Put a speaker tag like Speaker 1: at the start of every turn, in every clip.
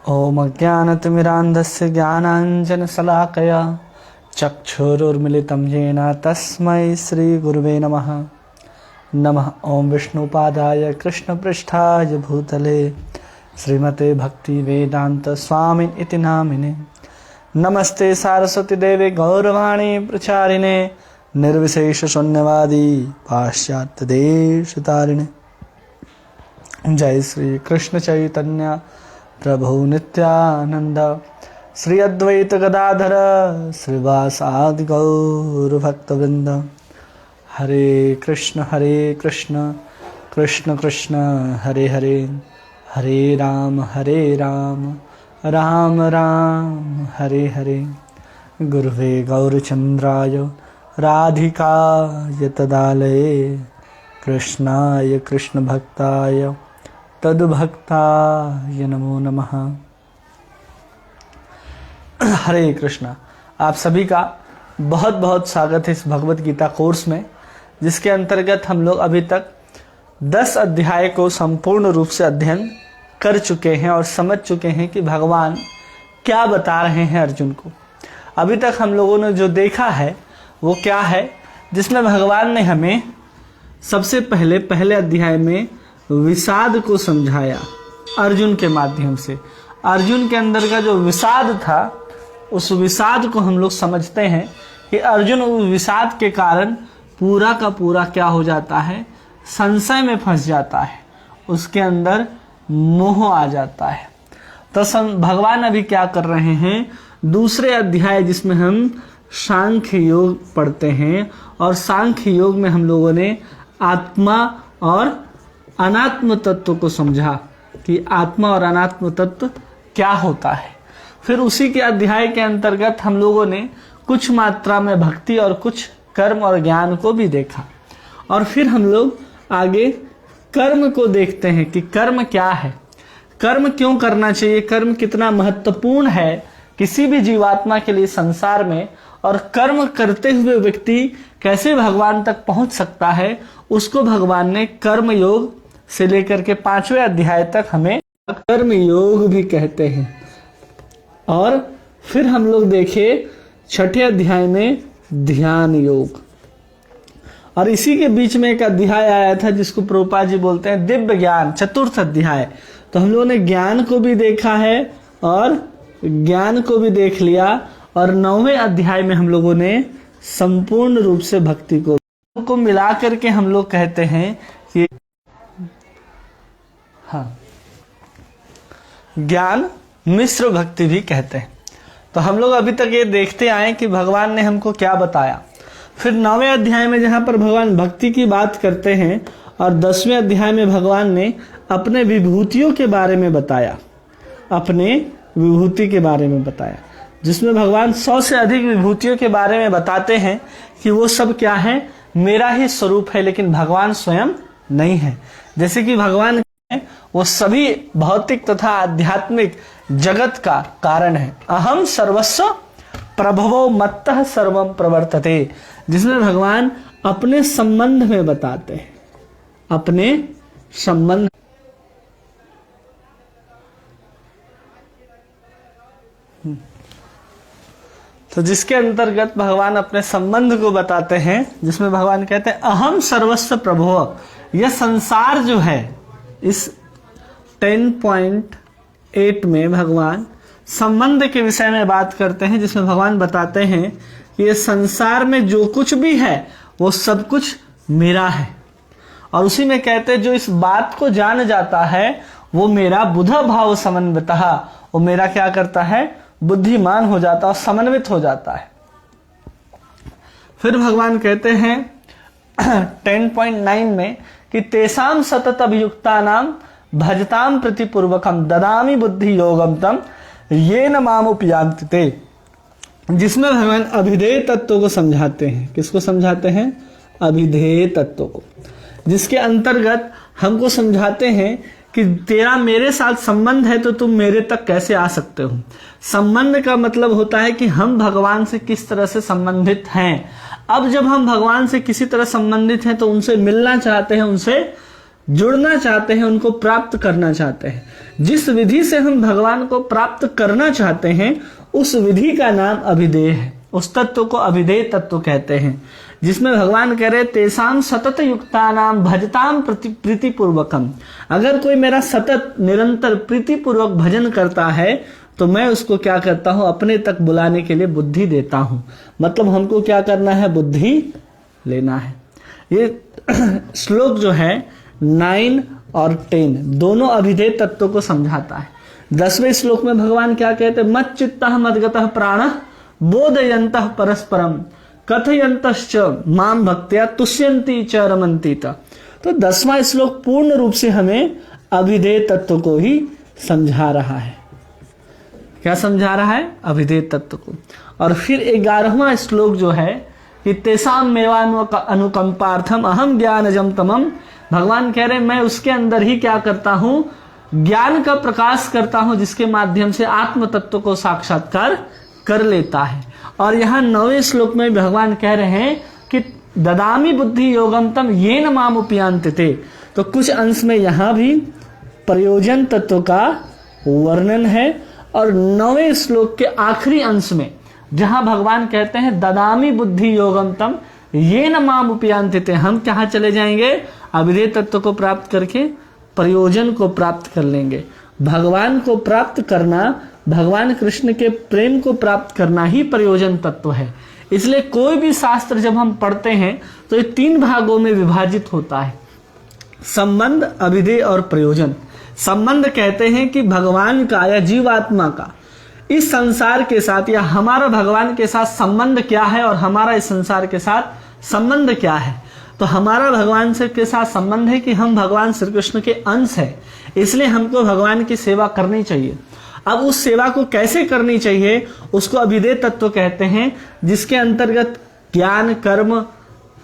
Speaker 1: ॐ अज्ञानतिमिरान्धस्य ज्ञानाञ्जनशलाकया चक्षुरुर्मिलितं येन तस्मै श्रीगुरुवे नमः। नमः ॐ विष्णुपादाय कृष्णपृष्ठाय भूतले श्रीमते भक्तिवेदान्तस्वामिन् इति नामिने। नमस्ते सारस्वती देवे गौरवाणी प्रचारिणे निर्विशेषशून्यवादी पाश्चात्यदेशतारिणे। जय श्री कृष्ण चैतन्य प्रभु नित्यानंद श्री अद्वैत गदाधर श्रीवासादि गौर भक्तवृंद। हरे कृष्ण कृष्ण कृष्ण हरे हरे, हरे राम राम राम हरे हरे। गुरुवे गौरचंद्राय राधिकाय तदालये कृष्णाय कृष्ण भक्ताय तद्भक्ताय नमो नमः। हरे कृष्णा। आप सभी का बहुत बहुत स्वागत है इस भगवत गीता कोर्स में, जिसके अंतर्गत हम लोग अभी तक 10 अध्याय को संपूर्ण रूप से अध्ययन कर चुके हैं और समझ चुके हैं कि भगवान क्या बता रहे हैं अर्जुन को। अभी तक हम लोगों ने जो देखा है वो क्या है, जिसमें भगवान ने हमें सबसे पहले अध्याय में विषाद को समझाया अर्जुन के माध्यम से। अर्जुन के अंदर का जो विषाद था, उस विषाद को हम लोग समझते हैं कि अर्जुन उस विषाद के कारण पूरा का पूरा क्या हो जाता है, संशय में फंस जाता है, उसके अंदर मोह आ जाता है। तो भगवान अभी क्या कर रहे हैं, दूसरे अध्याय जिसमें हम सांख्य योग पढ़ते हैं, और सांख्य योग में हम लोगों ने आत्मा और अनात्म तत्व को समझा कि आत्मा और अनात्म तत्व क्या होता है। फिर उसी के अध्याय के अंतर्गत हम लोगों ने कुछ मात्रा में भक्ति और कुछ कर्म और ज्ञान को भी देखा, और फिर हम लोग आगे कर्म को देखते हैं कि कर्म क्या है, कर्म क्यों करना चाहिए, कर्म कितना महत्वपूर्ण है किसी भी जीवात्मा के लिए संसार में, और कर्म करते हुए व्यक्ति कैसे भगवान तक पहुंच सकता है, उसको भगवान ने कर्म योग से लेकर के 5वें अध्याय तक हमें कर्म योग भी कहते हैं। और फिर हम लोग देखे 6ठे अध्याय में ध्यान योग, और इसी के बीच में एक अध्याय आया था जिसको प्रभुपाद जी बोलते हैं दिव्य ज्ञान, चतुर्थ अध्याय। तो हम लोगों ने ज्ञान को भी देखा है और ज्ञान को भी देख लिया, और 9वें अध्याय में हम लोगों ने संपूर्ण रूप से भक्ति को मिला करके हम लोग कहते हैं कि ज्ञान मिश्र भक्ति भी कहते हैं। तो हम लोग अभी तक ये देखते आए कि भगवान ने हमको क्या बताया। फिर 9वें अध्याय में जहां पर भगवान भक्ति की बात करते हैं, और 10वें अध्याय में भगवान ने अपने विभूतियों के बारे में बताया, अपने विभूति के बारे में बताया, जिसमें भगवान 100 से अधिक विभूतियों के बारे में बताते हैं कि वो सब क्या है, मेरा ही स्वरूप है, लेकिन भगवान स्वयं नहीं है। जैसे कि भगवान वो सभी भौतिक तथा आध्यात्मिक जगत का कारण है। अहम सर्वस्व प्रभवो मत्तः सर्वम प्रवर्तते, जिसमें भगवान अपने संबंध में बताते हैं, अपने संबंध। तो जिसके अंतर्गत भगवान अपने संबंध को बताते हैं, जिसमें भगवान कहते हैं अहम सर्वस्व प्रभो। यह संसार जो है, इस 10.8 में भगवान संबंध के विषय में बात करते हैं, जिसमें भगवान बताते हैं कि ये संसार में जो कुछ भी है वो सब कुछ मेरा है। और उसी में कहते हैं जो इस बात को जान जाता है वो मेरा बुध भाव समन्वितः, वो मेरा क्या करता है, बुद्धिमान हो जाता है और समन्वित हो जाता है। फिर भगवान कहते हैं 10.9 में कि तेषाम सतत अभियुक्ता नाम भजताम प्रतिपूर्वकम ददामी बुद्धि योगम तम ये न माम उपयांति ते, जिसमें भगवान अभिधेय तत्व को समझाते हैं। किसको समझाते हैं, अभिधेय तत्व को, जिसके अंतर्गत हमको समझाते हैं कि तेरा मेरे साथ संबंध है तो तुम मेरे तक कैसे आ सकते हो। संबंध का मतलब होता है कि हम भगवान से किस तरह से संबंधित हैं। अब जब हम भगवान से किसी तरह संबंधित हैं तो उनसे मिलना चाहते हैं, उनसे जुड़ना चाहते हैं, उनको प्राप्त करना चाहते हैं, जिस विधि से हम भगवान को प्राप्त करना चाहते हैं उस विधि का नाम अभिधेय है। उस तत्व को अभिधेय तत्व कहते हैं, जिसमें भगवान कह रहे तेसाम सतत युक्ता नाम भजताम प्रीति पूर्वकम। अगर कोई मेरा सतत निरंतर प्रीति पूर्वक भजन करता है तो मैं उसको क्या करता हूं, अपने तक बुलाने के लिए बुद्धि देता हूं। मतलब हमको क्या करना है, बुद्धि लेना है। ये श्लोक जो है 9 और 10 दोनों अभिधेय तत्व को समझाता है। 10वें श्लोक में भगवान क्या कहते हैं, मत चित्तः मद्गतः प्राणः बोधयन्तः परस्परम कथयन्तश्च माम भक्त्या तुष्यन्ति च रमन्ति च। तो 10वां श्लोक पूर्ण रूप से हमें अभिधेय तत्व को ही समझा रहा है। क्या समझा रहा है, अभिधेय तत्व को। और फिर 11वां श्लोक जो है कि तेसाम मेवानुकंपार्थम अहम ज्ञानजम तमम। भगवान कह रहे मैं उसके अंदर ही क्या करता हूं, ज्ञान का प्रकाश करता हूं, जिसके माध्यम से आत्म तत्व को साक्षात्कार कर लेता है। और यहाँ 9वें श्लोक में भगवान कह रहे हैं कि ददामी बुद्धि योगम तम येन माम उपयांते। तो कुछ अंश में यहाँ भी प्रयोजन तत्व का वर्णन है। और 9वें श्लोक के आखिरी अंश में जहां भगवान कहते हैं ददामी बुद्धि योगम तम येन माम उपयांते, हम कहाँ चले जाएंगे, अभिधेय तत्व को प्राप्त करके प्रयोजन को प्राप्त कर लेंगे। भगवान को प्राप्त करना, भगवान कृष्ण के प्रेम को प्राप्त करना ही प्रयोजन तत्व है। इसलिए कोई भी शास्त्र जब हम पढ़ते हैं तो ये 3 भागों में विभाजित होता है, संबंध, अभिधेय और प्रयोजन। संबंध कहते हैं कि भगवान का या जीवात्मा का इस संसार के साथ या हमारा भगवान के साथ संबंध क्या है और हमारा इस संसार के साथ संबंध क्या है। तो हमारा भगवान से के साथ संबंध है कि हम भगवान श्री कृष्ण के अंश है, इसलिए हमको भगवान की सेवा करनी चाहिए। अब उस सेवा को कैसे करनी चाहिए उसको अभिधेय तत्व कहते हैं, जिसके अंतर्गत ज्ञान, कर्म,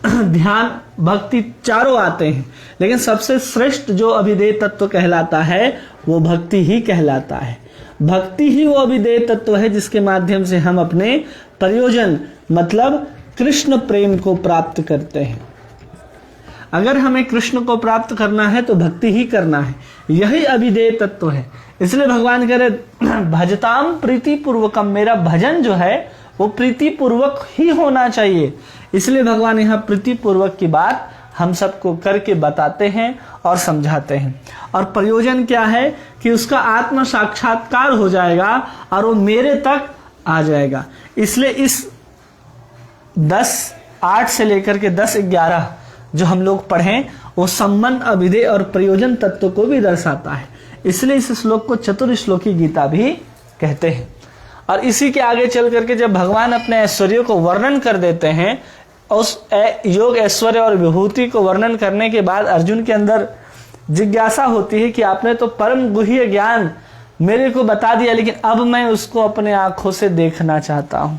Speaker 1: ध्यान, भक्ति चारों आते हैं। लेकिन सबसे श्रेष्ठ जो अभिधेय तत्व कहलाता है वो भक्ति ही कहलाता है। भक्ति ही वो अभिधेय तत्व है जिसके माध्यम से हम अपने प्रयोजन मतलब कृष्ण प्रेम को प्राप्त करते हैं। अगर हमें कृष्ण को प्राप्त करना है तो भक्ति ही करना है, यही अभिधेय तत्व है। इसलिए भगवान कह रहे भजताम प्रीति पूर्वकम, मेरा भजन जो है वो प्रीति पूर्वक ही होना चाहिए। इसलिए भगवान यहाँ प्रीति पूर्वक की बात हम सबको करके बताते हैं और समझाते हैं। और प्रयोजन क्या है कि उसका आत्म साक्षात्कार हो जाएगा और वो मेरे तक आ जाएगा। इसलिए इस 10:8 से लेकर के 10:11 जो हम लोग पढ़ें वो संबंध, अभिधेय और प्रयोजन तत्व को भी दर्शाता है। इसलिए इस श्लोक को चतुर्श्लोकी गीता भी कहते हैं। और इसी के आगे चल करके जब भगवान अपने ऐश्वर्यों को वर्णन कर देते हैं, उस योग, ऐश्वर्य और विभूति को वर्णन करने के बाद अर्जुन के अंदर जिज्ञासा होती है कि आपने तो परम गुह्य ज्ञान मेरे को बता दिया, लेकिन अब मैं उसको अपने आंखों से देखना चाहता हूं।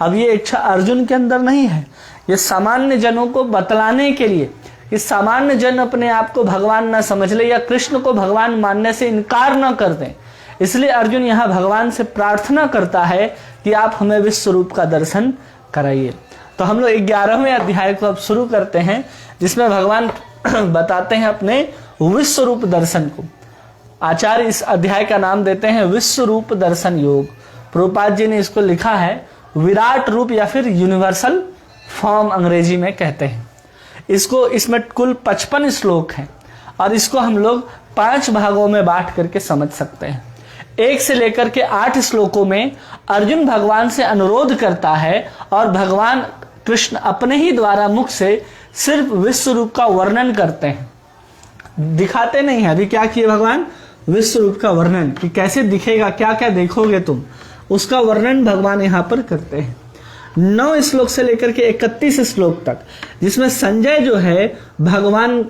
Speaker 1: अब ये इच्छा अर्जुन के अंदर नहीं है, ये सामान्य जनों को बतलाने के लिए कि सामान्य जन अपने आप को भगवान ना समझ ले या कृष्ण को भगवान मानने से इनकार ना कर दें। इसलिए अर्जुन यहाँ भगवान से प्रार्थना करता है कि आप हमें विश्व रूप का दर्शन कराइए। तो हम लोग 11वें अध्याय को अब शुरू करते हैं, जिसमें भगवान बताते हैं अपने विश्व रूप दर्शन को। आचार्य इस अध्याय का नाम देते हैं विश्व रूप दर्शन योग। प्रभुपाद जी ने इसको लिखा है विराट रूप या फिर यूनिवर्सल फॉर्म अंग्रेजी में कहते हैं इसको। इसमें कुल 55 श्लोक हैं और इसको हम लोग 5 भागों में बांट करके समझ सकते हैं। 1 से लेकर के 8 श्लोकों में अर्जुन भगवान से अनुरोध करता है और भगवान कृष्ण अपने ही द्वारा मुख से सिर्फ विश्व रूप का वर्णन करते हैं, दिखाते नहीं है। अभी क्या किए भगवान, विश्व रूप का वर्णन कि कैसे दिखेगा, क्या क्या देखोगे तुम, उसका वर्णन भगवान यहाँ पर करते हैं। 9 श्लोक से लेकर के 31 श्लोक तक, जिसमें संजय जो है भगवान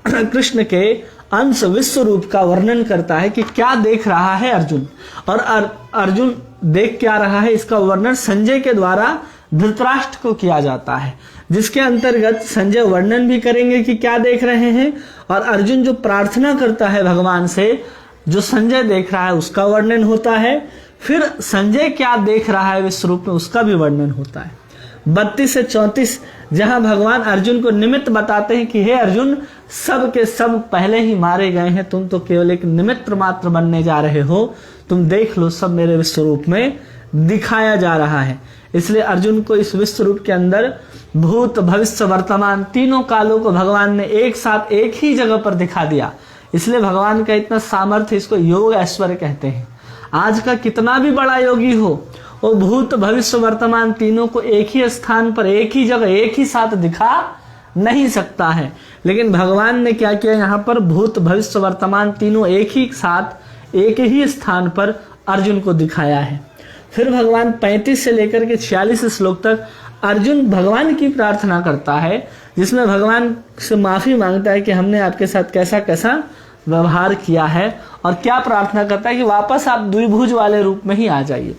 Speaker 1: कृष्ण के अंश विश्व रूप का वर्णन करता है कि क्या देख रहा है अर्जुन, और अर्जुन देख क्या रहा है, इसका वर्णन संजय के द्वारा धृतराष्ट्र को किया जाता है। जिसके अंतर्गत संजय वर्णन भी करेंगे कि क्या देख रहे हैं, और अर्जुन जो प्रार्थना करता है भगवान से, जो संजय देख रहा है उसका वर्णन होता है। फिर संजय क्या देख रहा है विश्व रूप में, उसका भी वर्णन होता है। 32 से 34 जहां भगवान अर्जुन को निमित्त बताते हैं कि हे अर्जुन, सब के सब पहले ही मारे गए हैं, तुम तो केवल एक निमित्त मात्र बनने जा रहे हो, तुम देख लो सब मेरे विश्व रूप में दिखाया जा रहा है। इसलिए अर्जुन को इस विश्व रूप के अंदर भूत भविष्य वर्तमान तीनों कालों को भगवान ने एक साथ एक ही जगह पर दिखा दिया। इसलिए भगवान का इतना सामर्थ्य, इसको योग ऐश्वर्य कहते हैं। आज का कितना भी बड़ा योगी हो, वो भूत भविष्य वर्तमान तीनों को एक ही स्थान पर एक ही जगह एक ही साथ दिखा नहीं सकता है। लेकिन भगवान ने क्या किया, यहाँ पर भूत भविष्य वर्तमान तीनों एक ही साथ एक ही स्थान पर अर्जुन को दिखाया है। फिर भगवान 35 से लेकर के 46 श्लोक तक अर्जुन भगवान की प्रार्थना करता है, जिसमें भगवान से माफी मांगता है कि हमने आपके साथ कैसा कैसा व्यवहार किया है, और क्या प्रार्थना करता है कि वापस आप द्विभुज वाले रूप में ही आ जाइए।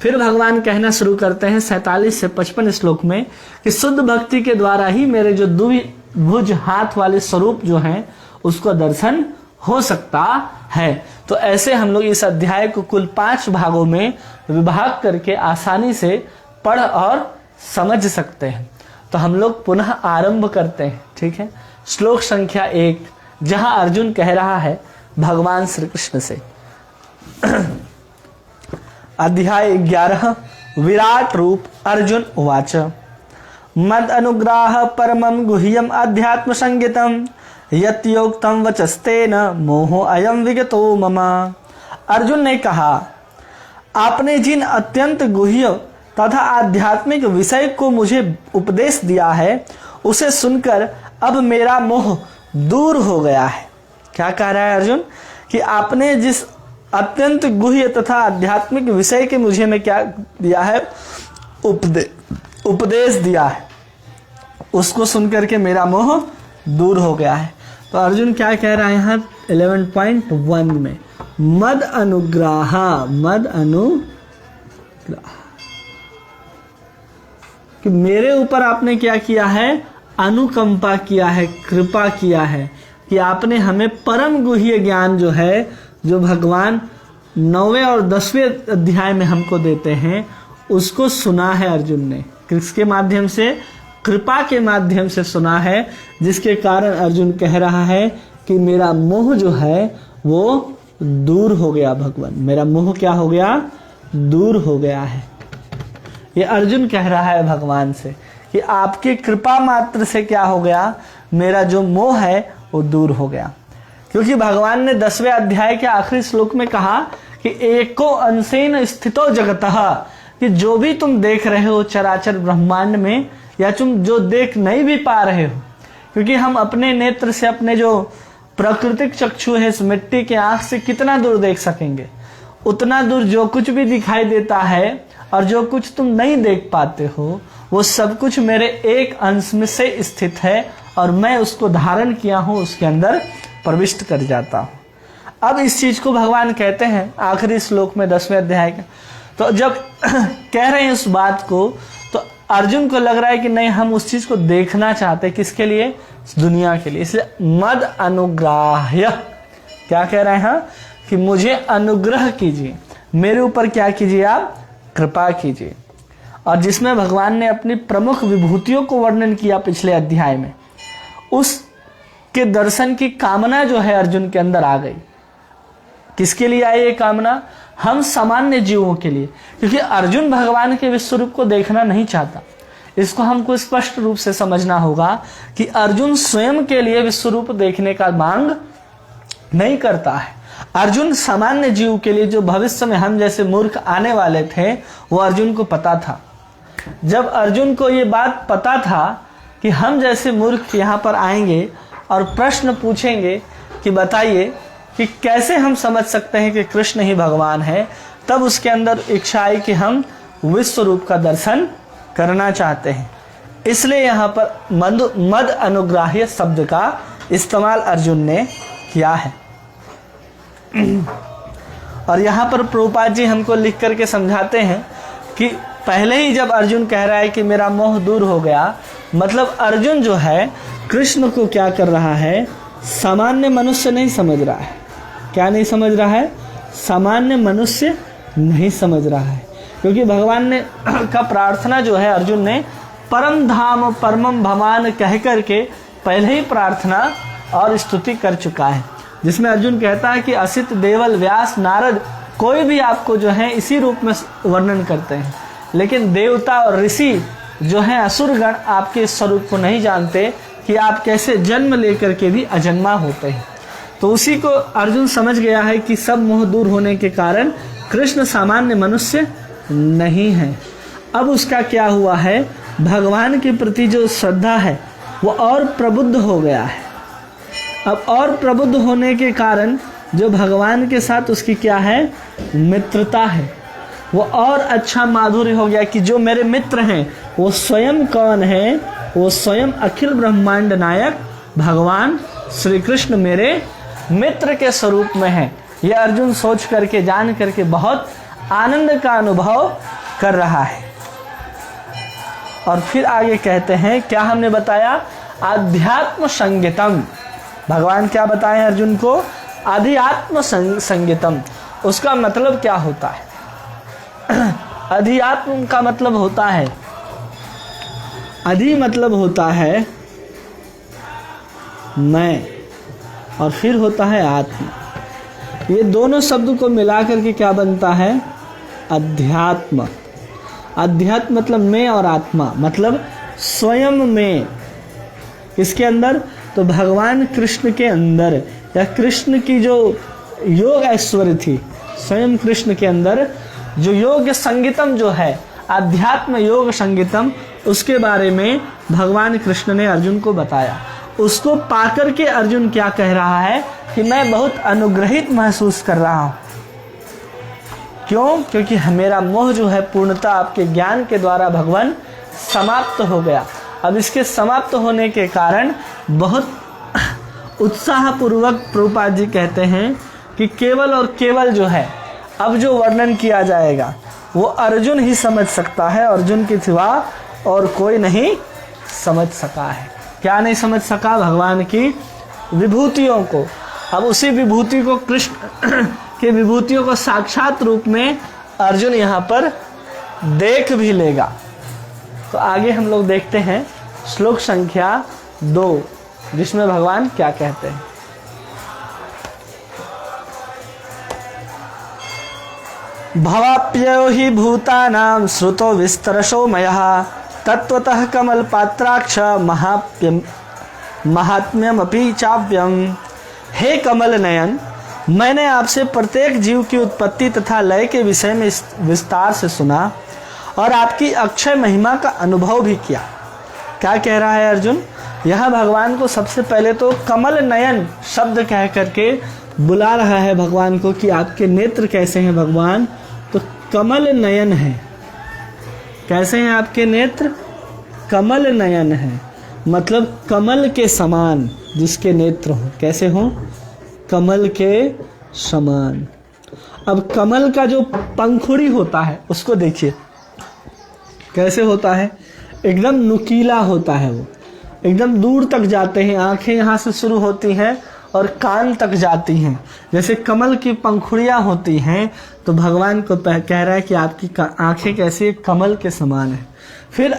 Speaker 1: फिर भगवान कहना शुरू करते हैं 47 से 55 श्लोक में कि शुद्ध भक्ति के द्वारा ही मेरे जो द्विभुज हाथ वाले स्वरूप जो हैं उसको दर्शन हो सकता है। तो ऐसे हम लोग इस अध्याय को कुल 5 भागों में विभाग करके आसानी से पढ़ और समझ सकते हैं। तो हम लोग पुनः आरंभ करते हैं, ठीक है। श्लोक संख्या 1, जहां अर्जुन कह रहा है भगवान श्री कृष्ण से। अध्याय 11, विराट रूप। अर्जुन उवाच मद अनुग्राह परमं गुह्यम अध्यात्म संगीतम यत् योक्तम वचस्तेन मोहो अयम विगतो मम। अर्जुन ने कहा, आपने जिन अत्यंत गुह्य तथा आध्यात्मिक विषय को मुझे उपदेश दिया है, उसे सुनकर अब मेरा मोह दूर हो गया है। क्या कह रहा है अर्जुन कि आपने जिस अत्यंत गुह्य तथा आध्यात्मिक विषय के मुझे में क्या दिया है, उपदेश दिया है, उसको सुनकर के मेरा मोह दूर हो गया है। तो अर्जुन क्या कह रहा है यहाँ 11.1 में, मद अनुग्राह, मद अनुग्राह, कि मेरे ऊपर आपने क्या किया है, अनुकंपा किया है, कृपा किया है, कि आपने हमें परम गुह्य ज्ञान जो है, जो भगवान 9वें और 10वें अध्याय में हमको देते हैं, उसको सुना है अर्जुन ने। किसके माध्यम से? कृपा के माध्यम से सुना है, जिसके कारण अर्जुन कह रहा है कि मेरा मोह जो है वो दूर हो गया। भगवान, मेरा मोह क्या हो गया? दूर हो गया है। ये अर्जुन कह रहा है भगवान से कि आपकी कृपा मात्र से क्या हो गया, मेरा जो मोह है वो दूर हो गया। क्योंकि भगवान ने 10वें अध्याय के आखिरी श्लोक में कहा कि एको अंशेन स्थितो जगतः, कि जो भी तुम देख रहे हो चराचर ब्रह्मांड में, या तुम जो देख नहीं भी पा रहे हो, क्योंकि हम अपने नेत्र से, अपने जो प्राकृतिक चक्षु है, इस मिट्टी के आंख से कितना दूर देख सकेंगे, उतना दूर जो कुछ भी दिखाई देता है और जो कुछ तुम नहीं देख पाते हो, वो सब कुछ मेरे एक अंश में से स्थित है, और मैं उसको धारण किया हूं, उसके अंदर प्रविष्ट कर जाता हूं। अब इस चीज को भगवान कहते हैं आखिरी श्लोक में 10वें अध्याय का। तो जब कह रहे हैं उस बात को, तो अर्जुन को लग रहा है कि नहीं, हम उस चीज को देखना चाहते हैं। किसके लिए? दुनिया के लिए। इसलिए मद अनुग्राह्य, क्या कह रहे हैं कि मुझे अनुग्रह कीजिए, मेरे ऊपर क्या कीजिए आप? कृपा कीजिए। और जिसमें भगवान ने अपनी प्रमुख विभूतियों को वर्णन किया पिछले अध्याय में, उसके दर्शन की कामना जो है अर्जुन के अंदर आ गई। किसके लिए आई ये कामना? हम सामान्य जीवों के लिए। क्योंकि अर्जुन भगवान के विश्व रूप को देखना नहीं चाहता। इसको हमको स्पष्ट रूप से समझना होगा कि अर्जुन स्वयं के लिए विश्व रूप देखने का मांग नहीं करता है। अर्जुन सामान्य जीव के लिए, जो भविष्य में हम जैसे मूर्ख आने वाले थे, वो अर्जुन को पता था। जब अर्जुन को ये बात पता था कि हम जैसे मूर्ख यहाँ पर आएंगे और प्रश्न पूछेंगे कि बताइए कि कैसे हम समझ सकते हैं कि कृष्ण ही भगवान है, तब उसके अंदर इच्छा आई कि हम विश्व रूप का दर्शन करना चाहते हैं। इसलिए यहाँ पर मद अनुग्राह्य शब्द का इस्तेमाल अर्जुन ने किया है। और यहाँ पर प्रभुपाद जी हमको लिख करके समझाते हैं कि पहले ही जब अर्जुन कह रहा है कि मेरा मोह दूर हो गया, मतलब अर्जुन जो है कृष्ण को क्या कर रहा है? सामान्य मनुष्य नहीं समझ रहा है। क्या नहीं समझ रहा है? सामान्य मनुष्य नहीं समझ रहा है। क्योंकि भगवान ने का प्रार्थना जो है, अर्जुन ने परम धाम परमम भवान कह करके पहले ही प्रार्थना और स्तुति कर चुका है, जिसमें अर्जुन कहता है कि असित, देवल, व्यास, नारद कोई भी आपको जो है इसी रूप में वर्णन करते हैं, लेकिन देवता और ऋषि जो हैं असुरगण आपके इस स्वरूप को नहीं जानते कि आप कैसे जन्म लेकर के भी अजन्मा होते हैं। तो उसी को अर्जुन समझ गया है कि सब मोह दूर होने के कारण कृष्ण सामान्य मनुष्य नहीं है। अब उसका क्या हुआ है, भगवान के प्रति जो श्रद्धा है वो और प्रबुद्ध हो गया है। अब और प्रबुद्ध होने के कारण जो भगवान के साथ उसकी क्या है, मित्रता है, वो और अच्छा माधुर्य हो गया कि जो मेरे मित्र हैं वो स्वयं कौन है, वो स्वयं अखिल ब्रह्मांड नायक भगवान श्री कृष्ण मेरे मित्र के स्वरूप में है। यह अर्जुन सोच करके, जान करके बहुत आनंद का अनुभव कर रहा है। और फिर आगे कहते हैं, क्या हमने बताया, आध्यात्म संगीतम। भगवान क्या बताए अर्जुन को, आध्यात्म संगीतम। उसका मतलब क्या होता है? अध्यात्म का मतलब होता है, अधि मतलब होता है मैं, और फिर होता है आत्मा। ये दोनों शब्द को मिलाकर के क्या बनता है, अध्यात्म। अध्यात्म मतलब मैं और आत्मा मतलब स्वयं में। किसके अंदर, तो भगवान कृष्ण के अंदर, या कृष्ण की जो योग ऐश्वर्य थी स्वयं कृष्ण के अंदर, जो योग संगीतम जो है, अध्यात्म योग संगीतम, उसके बारे में भगवान कृष्ण ने अर्जुन को बताया। उसको पाकर के अर्जुन क्या कह रहा है कि मैं बहुत अनुग्रहित महसूस कर रहा हूँ। क्यों? क्योंकि मेरा मोह जो है पूर्णतः आपके ज्ञान के द्वारा भगवान समाप्त हो गया। अब इसके समाप्त होने के कारण बहुत उत्साहपूर्वक प्रभुपाद जी कहते हैं कि केवल और केवल जो है अब जो वर्णन किया जाएगा वो अर्जुन ही समझ सकता है, अर्जुन के सिवा और कोई नहीं समझ सका है। क्या नहीं समझ सका? भगवान की विभूतियों को। अब उसी विभूति को, कृष्ण की विभूतियों को साक्षात रूप में अर्जुन यहाँ पर देख भी लेगा। तो आगे हम लोग देखते हैं श्लोक संख्या 2, जिसमें भगवान क्या कहते हैं। भवाप्यो हि भूतानां श्रुतो विस्तरशो मयः तत्त्वतः कमलपात्राक्ष महात्म्यमपि चाव्यम। हे कमल नयन, मैंने आपसे प्रत्येक जीव की उत्पत्ति तथा लय के विषय में विस्तार से सुना और आपकी अक्षय महिमा का अनुभव भी किया। क्या कह रहा है अर्जुन? यह भगवान को सबसे पहले तो कमल नयन शब्द कह करके बुला रहा है भगवान को कि आपके नेत्र कैसे हैं भगवान? तो कमल नयन है। कैसे हैं आपके नेत्र? कमल नयन है, मतलब कमल के समान जिसके नेत्र हो। कैसे हो? कमल के समान। अब कमल का जो पंखुड़ी होता है उसको देखिए कैसे होता है, एकदम नुकीला होता है, वो एकदम दूर तक जाते हैं। आंखें यहाँ से शुरू होती हैं और कान तक जाती हैं। जैसे कमल की पंखुड़ियाँ होती हैं, तो भगवान को कह रहा है कि आपकी आंखें कैसी, कमल के समान है। फिर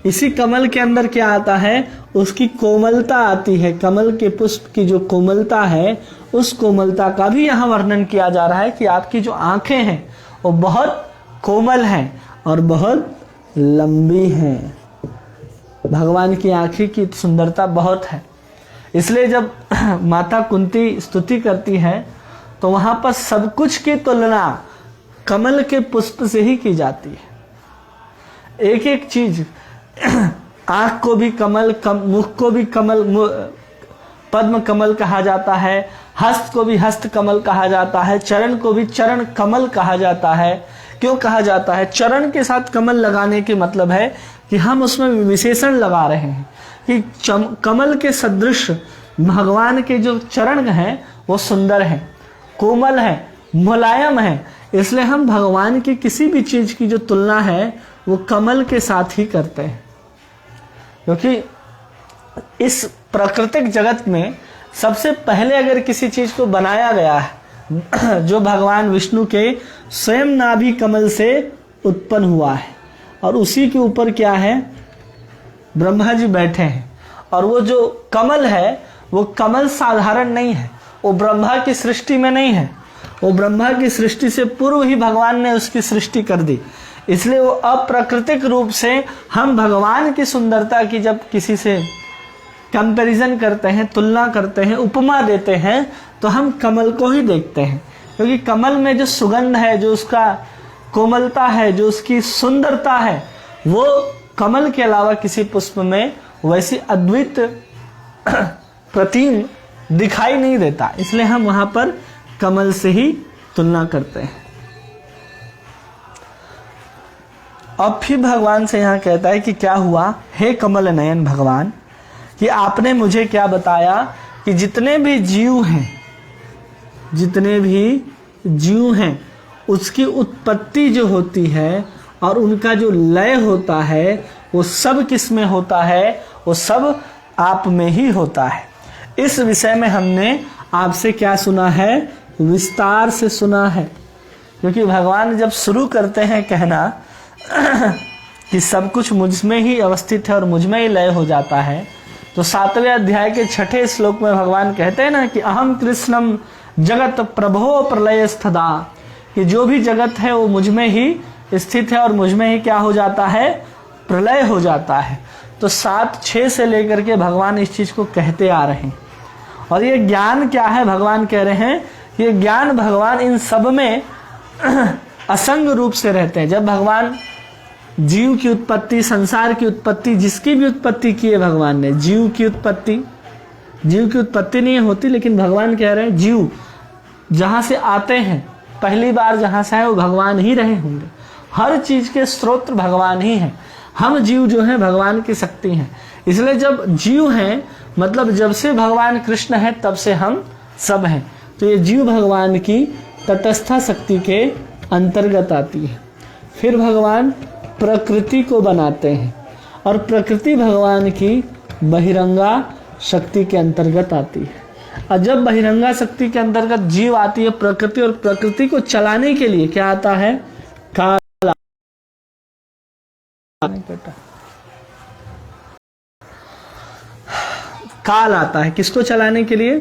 Speaker 1: इसी कमल के अंदर क्या आता है, उसकी कोमलता आती है। कमल के पुष्प की जो कोमलता है, उस कोमलता का भी यहाँ वर्णन किया जा रहा है कि आपकी जो आंखें हैं वो बहुत कोमल हैं और बहुत लंबी हैं। भगवान की आंखें की सुंदरता बहुत है। इसलिए जब माता कुंती स्तुति करती है तो वहां पर सब कुछ की तुलना कमल के पुष्प से ही की जाती है। एक एक चीज, आंख को भी कमल, मुख को भी कमल, पद्म कमल कहा जाता है, हस्त को भी हस्त कमल कहा जाता है, चरण को भी चरण कमल कहा जाता है। क्यों कहा जाता है? चरण के साथ कमल लगाने के मतलब है कि हम उसमें विशेषण लगा रहे हैं कि कमल के सदृश भगवान के जो चरण हैं वो सुंदर हैं, कोमल हैं, मुलायम हैं। इसलिए हम भगवान की किसी भी चीज की जो तुलना है वो कमल के साथ ही करते हैं। क्योंकि इस प्राकृतिक जगत में सबसे पहले अगर किसी चीज को बनाया गया है जो भगवान विष्णु के स्वयं नाभि कमल से उत्पन्न हुआ है, और उसी के ऊपर क्या है, ब्रह्मा जी बैठे हैं, और वो जो कमल है वो कमल साधारण नहीं है, वो ब्रह्मा की सृष्टि में नहीं है, वो ब्रह्मा की सृष्टि से पूर्व ही भगवान ने उसकी सृष्टि कर दी। इसलिए वो अप्राकृतिक रूप से, हम भगवान की सुंदरता की जब किसी से कंपैरिजन करते हैं, तुलना करते हैं, उपमा देते हैं, तो हम कमल को ही देखते हैं, क्योंकि कमल में जो सुगंध है, जो उसका कोमलता है, जो उसकी सुंदरता है, वो कमल के अलावा किसी पुष्प में वैसी अद्वित प्रतिम दिखाई नहीं देता। इसलिए हम वहां पर कमल से ही तुलना करते हैं। अब फिर भगवान से यहाँ कहता है कि क्या हुआ, हे कमल नयन भगवान, कि आपने मुझे क्या बताया कि जितने भी जीव हैं उसकी उत्पत्ति जो होती है और उनका जो लय होता है, वो सब किस में होता है, वो सब आप में ही होता है। इस विषय में हमने आपसे क्या सुना है, विस्तार से सुना है। क्योंकि भगवान जब शुरू करते हैं कहना कि सब कुछ मुझ में ही अवस्थित है और मुझ में ही लय हो जाता है, तो 7वें अध्याय के 6ठे श्लोक में भगवान कहते हैं ना कि अहम कृष्णम जगत प्रभो प्रलय स्थदा, कि जो भी जगत है वो मुझ में ही स्थित है और मुझ में ही क्या हो जाता है, प्रलय हो जाता है। तो 7-6 से लेकर के भगवान इस चीज को कहते आ रहे हैं। और ये ज्ञान क्या है, भगवान कह रहे हैं, ये ज्ञान भगवान इन सब में असंग रूप से रहते हैं। जब भगवान जीव की उत्पत्ति, संसार की उत्पत्ति, जिसकी भी उत्पत्ति की है भगवान ने, जीव की उत्पत्ति नहीं होती, लेकिन भगवान कह रहे हैं जीव जहां से आते हैं, पहली बार जहां से आए वो भगवान ही रहे होंगे। हर चीज के स्रोत भगवान ही हैं। हम जीव जो हैं भगवान की शक्ति हैं। इसलिए जब जीव हैं, मतलब जब से भगवान कृष्ण है तब से हम सब हैं। तो ये जीव भगवान की तटस्था शक्ति के अंतर्गत आती है। फिर भगवान प्रकृति को बनाते हैं और प्रकृति भगवान की बहिरंगा शक्ति के अंतर्गत आती है। और जब बहिरंगा शक्ति के अंतर्गत जीव आती है प्रकृति, और प्रकृति को चलाने के लिए क्या आता है, काल आता है। किसको चलाने के लिए,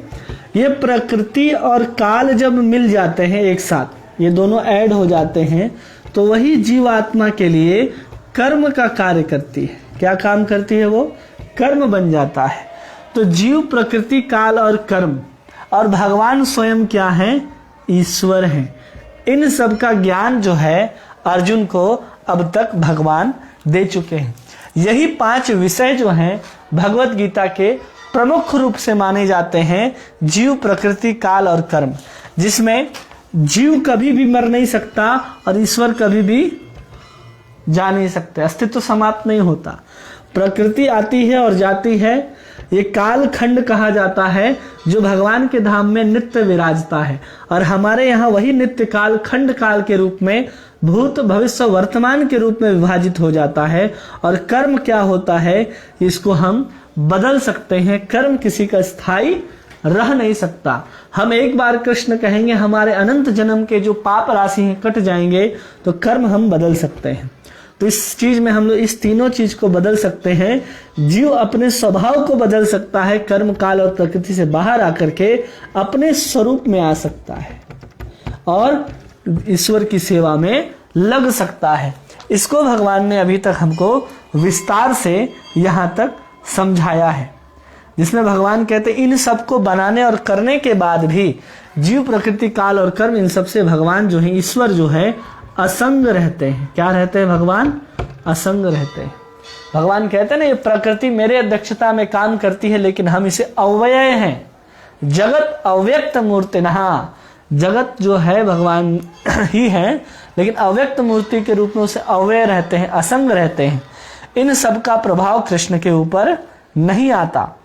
Speaker 1: ये प्रकृति और काल जब मिल जाते हैं एक साथ, ये दोनों ऐड हो जाते हैं, तो वही जीवात्मा के लिए कर्म का कार्य करती है। क्या काम करती है, वो कर्म बन जाता है। तो जीव, प्रकृति, काल और कर्म, और भगवान स्वयं क्या है, ईश्वर हैं। इन सब का ज्ञान जो है अर्जुन को अब तक भगवान दे चुके हैं। यही 5 विषय जो हैं भगवत गीता के प्रमुख रूप से माने जाते हैं, जीव, प्रकृति, काल और कर्म, जिसमें जीव कभी भी मर नहीं सकता और ईश्वर कभी भी जा नहीं सकते, अस्तित्व समाप्त नहीं होता। प्रकृति आती है और जाती है। ये काल खंड कहा जाता है जो भगवान के धाम में नित्य विराजता है, और हमारे यहाँ वही नित्य काल खंड काल के रूप में भूत, भविष्य, वर्तमान के रूप में विभाजित हो जाता है। और कर्म क्या होता है, इसको हम बदल सकते हैं। कर्म किसी का स्थायी रह नहीं सकता। हम एक बार कृष्ण कहेंगे हमारे अनंत जन्म के जो पाप राशि हैं कट जाएंगे, तो कर्म हम बदल सकते हैं। तो इस चीज में हम लोग इस तीनों चीज को बदल सकते हैं। जीव अपने स्वभाव को बदल सकता है, कर्म, काल और प्रकृति से बाहर आकर के अपने स्वरूप में आ सकता है और ईश्वर की सेवा में लग सकता है। इसको भगवान ने अभी तक हमको विस्तार से यहाँ तक समझाया है, जिसमें भगवान कहते इन सबको बनाने और करने के बाद भी जीव, प्रकृति, काल और कर्म, इन सबसे भगवान जो है, ईश्वर जो है, असंग रहते हैं। क्या रहते हैं भगवान, असंग रहते हैं। भगवान कहते हैं ना, ये प्रकृति मेरे अध्यक्षता में काम करती है, लेकिन हम इसे अव्यय हैं। जगत अव्यक्त मूर्ति, हाँ, जगत जो है भगवान ही है, लेकिन अव्यक्त मूर्ति के रूप में उसे अव्यय रहते हैं, असंग रहते हैं। इन सब का प्रभाव कृष्ण के ऊपर नहीं आता।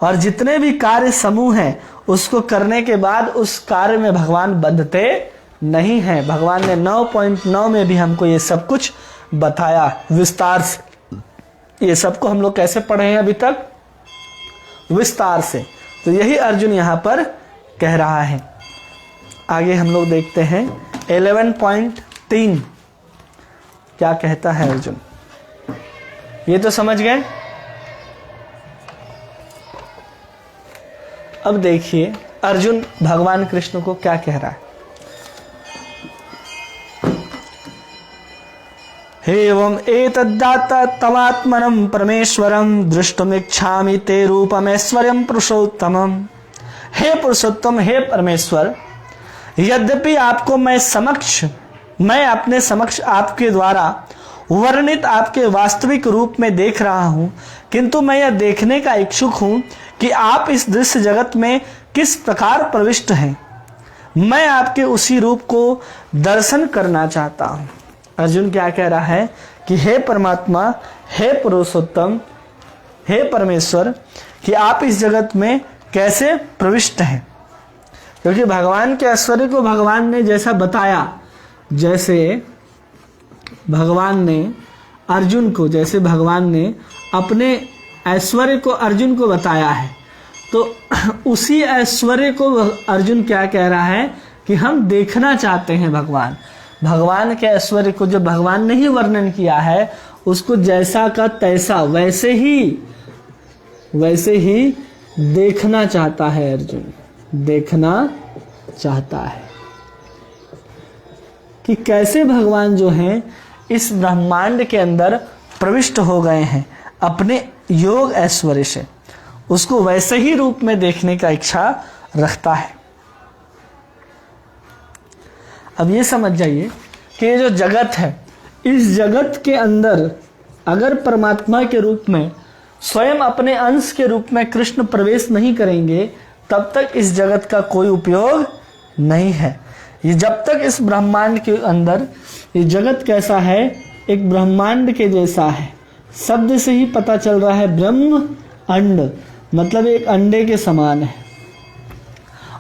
Speaker 1: और जितने भी कार्य समूह हैं उसको करने के बाद उस कार्य में भगवान बंधते नहीं है। भगवान ने 9.9 में भी हमको ये सब कुछ बताया विस्तार से। ये सबको हम लोग कैसे पढ़े हैं अभी तक, विस्तार से। तो यही अर्जुन यहां पर कह रहा है। आगे हम लोग देखते हैं 11.3 क्या कहता है अर्जुन। ये तो समझ गए। अब देखिए अर्जुन भगवान कृष्ण को क्या कह रहा है। एवं एतद्दाता तमात्मनं परमेश्वरं दृष्टुमिच्छामि ते रूपमेश्वर्यं पुरुषोत्तमम्। हे पुरुषोत्तम, हे परमेश्वर, यद्यपि आपको मैं अपने समक्ष आपके द्वारा वर्णित आपके वास्तविक रूप में देख रहा हूं, किंतु मैं यह देखने का इच्छुक हूं कि आप इस दृश्य जगत में किस प्रकार प्रविष्ट हैं। मैं आपके उसी रूप को दर्शन करना चाहता हूं। अर्जुन क्या कह रहा है कि हे परमात्मा, हे पुरुषोत्तम, हे परमेश्वर, कि आप इस जगत में कैसे प्रविष्ट हैं। क्योंकि भगवान के ऐश्वर्य को भगवान ने जैसा बताया, जैसे भगवान ने अर्जुन को, जैसे भगवान ने अपने ऐश्वर्य को अर्जुन को बताया है, तो उसी ऐश्वर्य को अर्जुन क्या कह रहा है कि हम देखना चाहते हैं। भगवान के ऐश्वर्य को जो भगवान ने ही वर्णन किया है, उसको जैसा का तैसा वैसे ही देखना चाहता है। अर्जुन देखना चाहता है कि कैसे भगवान जो हैं इस ब्रह्मांड के अंदर प्रविष्ट हो गए हैं अपने योग ऐश्वर्य से, उसको वैसे ही रूप में देखने का इच्छा रखता है। अब ये समझ जाइए कि ये जो जगत है, इस जगत के अंदर अगर परमात्मा के रूप में स्वयं अपने अंश के रूप में कृष्ण प्रवेश नहीं करेंगे, तब तक इस जगत का कोई उपयोग नहीं है। ये जब तक इस ब्रह्मांड के अंदर, ये जगत कैसा है, एक ब्रह्मांड के जैसा है। शब्द से ही पता चल रहा है, ब्रह्म अंड मतलब एक अंडे के समान है।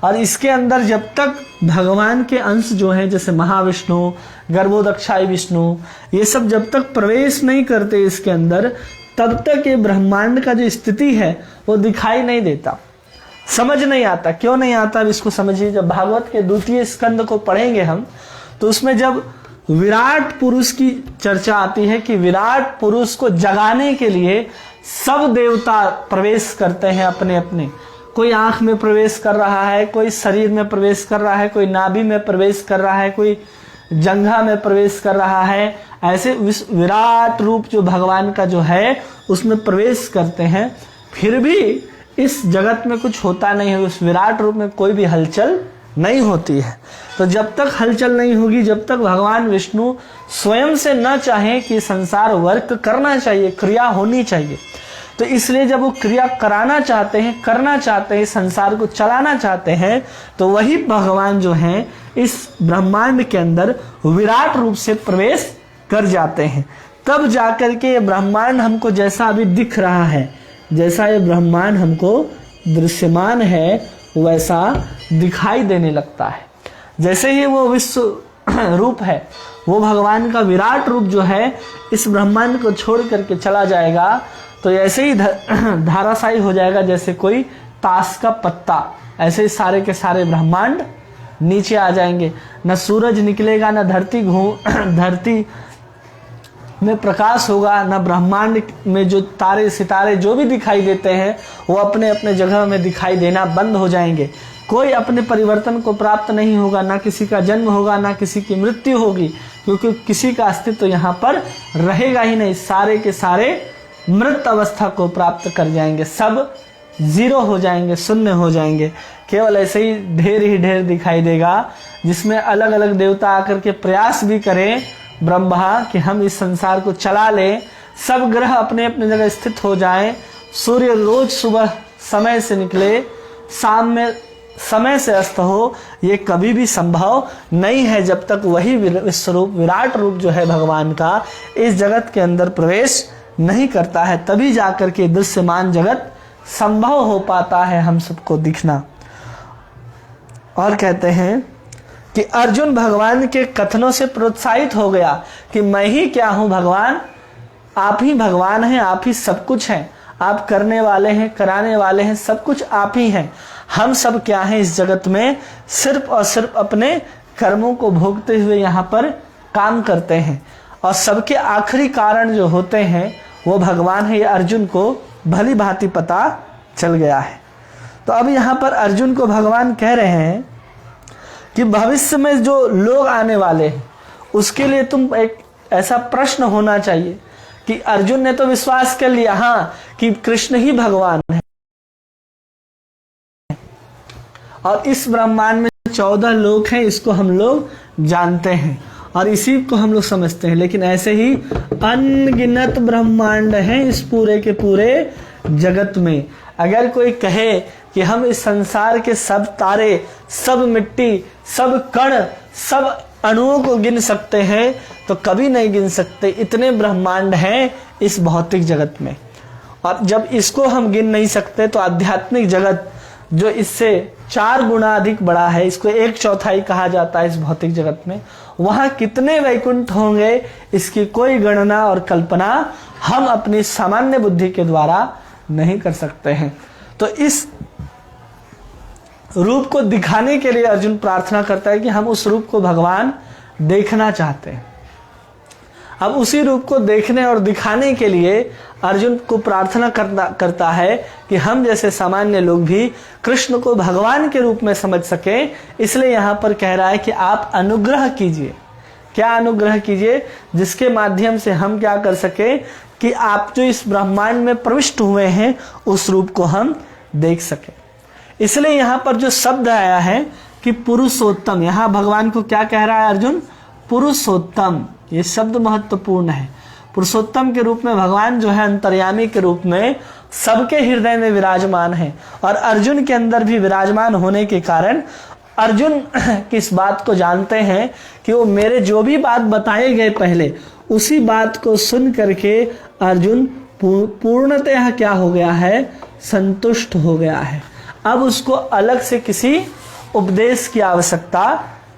Speaker 1: और इसके अंदर जब तक भगवान के अंश जो हैं, जैसे महाविष्णु, गर्भोदक्षाई विष्णु, ये सब जब तक प्रवेश नहीं करते इसके अंदर, तब तक ये ब्रह्मांड का जो स्थिति है वो दिखाई नहीं देता, समझ नहीं आता। क्यों नहीं आता, अब इसको समझिए। जब भागवत के 2 स्कंद को पढ़ेंगे हम, तो उसमें जब विराट पुरुष की चर्चा आती है कि विराट पुरुष को जगाने के लिए सब देवता प्रवेश करते हैं अपने अपने। कोई आंख में प्रवेश कर रहा है, कोई शरीर में प्रवेश कर रहा है, कोई नाभि में प्रवेश कर रहा है, कोई जंघा में प्रवेश कर रहा है। ऐसे विराट रूप जो भगवान का जो है उसमें प्रवेश करते हैं, फिर भी इस जगत में कुछ होता नहीं है। उस विराट रूप में कोई भी हलचल नहीं होती है। तो जब तक हलचल नहीं होगी, जब तक भगवान विष्णु स्वयं से न चाहें कि संसार वर्क करना चाहिए, क्रिया होनी चाहिए, तो इसलिए जब वो क्रिया कराना चाहते हैं, करना चाहते हैं, संसार को चलाना चाहते हैं, तो वही भगवान जो हैं इस ब्रह्मांड के अंदर विराट रूप से प्रवेश कर जाते हैं। तब जाकर के ये ब्रह्मांड हमको जैसा अभी दिख रहा है, जैसा ये ब्रह्मांड हमको दृश्यमान है, वैसा दिखाई देने लगता है। जैसे ही वो विश्व रूप है, वो भगवान का विराट रूप जो है इस ब्रह्मांड को छोड़ करके चला जाएगा, तो ऐसे ही धाराशायी हो जाएगा जैसे कोई ताश का पत्ता। ऐसे ही सारे के सारे ब्रह्मांड नीचे आ जाएंगे। न सूरज निकलेगा, न धरती में प्रकाश होगा, न ब्रह्मांड में जो तारे सितारे जो भी दिखाई देते हैं वो अपने अपने जगह में दिखाई देना बंद हो जाएंगे। कोई अपने परिवर्तन को प्राप्त नहीं होगा, ना किसी का जन्म होगा, ना किसी की मृत्यु होगी, क्योंकि किसी का अस्तित्व तो यहाँ पर रहेगा ही नहीं। सारे के सारे मृत अवस्था को प्राप्त कर जाएंगे, सब जीरो हो जाएंगे, शून्य हो जाएंगे। केवल ऐसे ही ढेर दिखाई देगा, जिसमें अलग अलग देवता आकर के प्रयास भी करें ब्रह्मा कि हम इस संसार को चला लें, सब ग्रह अपने अपने जगह स्थित हो जाएं, सूर्य रोज सुबह समय से निकले, शाम में समय से अस्त हो। ये कभी भी संभव नहीं है जब तक वही विश्वरूप विराट रूप जो है भगवान का इस जगत के अंदर प्रवेश नहीं करता है। तभी जाकर के दृश्यमान जगत संभव हो पाता है हम सबको दिखना। और कहते हैं कि अर्जुन भगवान के कथनों से प्रोत्साहित हो गया कि मैं ही क्या हूं भगवान, आप ही भगवान हैं, आप ही सब कुछ हैं, आप करने वाले हैं, कराने वाले हैं, सब कुछ आप ही हैं। हम सब क्या हैं इस जगत में, सिर्फ और सिर्फ अपने कर्मों को भोगते हुए यहाँ पर काम करते हैं। और सबके आखिरी कारण जो होते हैं वो भगवान है, ये अर्जुन को भली भांति पता चल गया है। तो अब यहाँ पर अर्जुन को भगवान कह रहे हैं कि भविष्य में जो लोग आने वाले हैं उसके लिए तुम एक ऐसा प्रश्न होना चाहिए कि अर्जुन ने तो विश्वास कर लिया हाँ कि कृष्ण ही भगवान है, और इस ब्रह्मांड में 14 लोक हैं, इसको हम लोग जानते हैं और इसी को हम लोग समझते हैं, लेकिन ऐसे ही अनगिनत ब्रह्मांड हैं इस पूरे के पूरे जगत में। अगर कोई कहे कि हम इस संसार के सब तारे, सब मिट्टी, सब कण, सब अणुओं को गिन सकते हैं तो कभी नहीं गिन सकते, इतने ब्रह्मांड हैं इस भौतिक जगत में। और जब इसको हम गिन नहीं सकते तो आध्यात्मिक जगत जो इससे 4 गुना अधिक बड़ा है, इसको 1/4 कहा जाता है इस भौतिक जगत में, वहां कितने वैकुंठ होंगे इसकी कोई गणना और कल्पना हम अपनी सामान्य बुद्धि के द्वारा नहीं कर सकते हैं। तो इस रूप को दिखाने के लिए अर्जुन प्रार्थना करता है कि हम उस रूप को भगवान देखना चाहते हैं। अब उसी रूप को देखने और दिखाने के लिए अर्जुन को प्रार्थना करता है कि हम जैसे सामान्य लोग भी कृष्ण को भगवान के रूप में समझ सके। इसलिए यहाँ पर कह रहा है कि आप अनुग्रह कीजिए। क्या अनुग्रह कीजिए? जिसके माध्यम से हम क्या कर सके कि आप जो इस ब्रह्मांड में प्रविष्ट हुए हैं उस रूप को हम देख सके। इसलिए यहाँ पर जो शब्द आया है कि पुरुषोत्तम, यहाँ भगवान को क्या कह रहा है अर्जुन? पुरुषोत्तम। ये शब्द महत्वपूर्ण है। पुरुषोत्तम के रूप में भगवान जो है अंतर्यामी के रूप में सबके हृदय में विराजमान है, और अर्जुन के अंदर भी विराजमान होने के कारण अर्जुन किस बात को जानते हैं कि वो मेरे जो भी बात बताए गए पहले उसी बात को सुन करके अर्जुन पूर्णतः क्या हो गया है? संतुष्ट हो गया है। अब उसको अलग से किसी उपदेश की आवश्यकता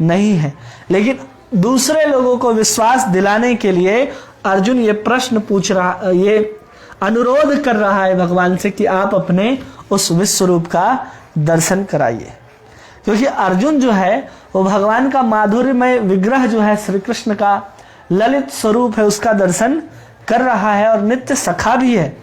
Speaker 1: नहीं है। लेकिन दूसरे लोगों को विश्वास दिलाने के लिए अर्जुन ये प्रश्न पूछ रहा, ये अनुरोध कर रहा है भगवान से कि आप अपने उस विश्व रूप का दर्शन कराइए। क्योंकि अर्जुन जो है वो भगवान का माधुर्यमय विग्रह जो है श्री कृष्ण का ललित स्वरूप है उसका दर्शन कर रहा है और नित्य सखा भी है।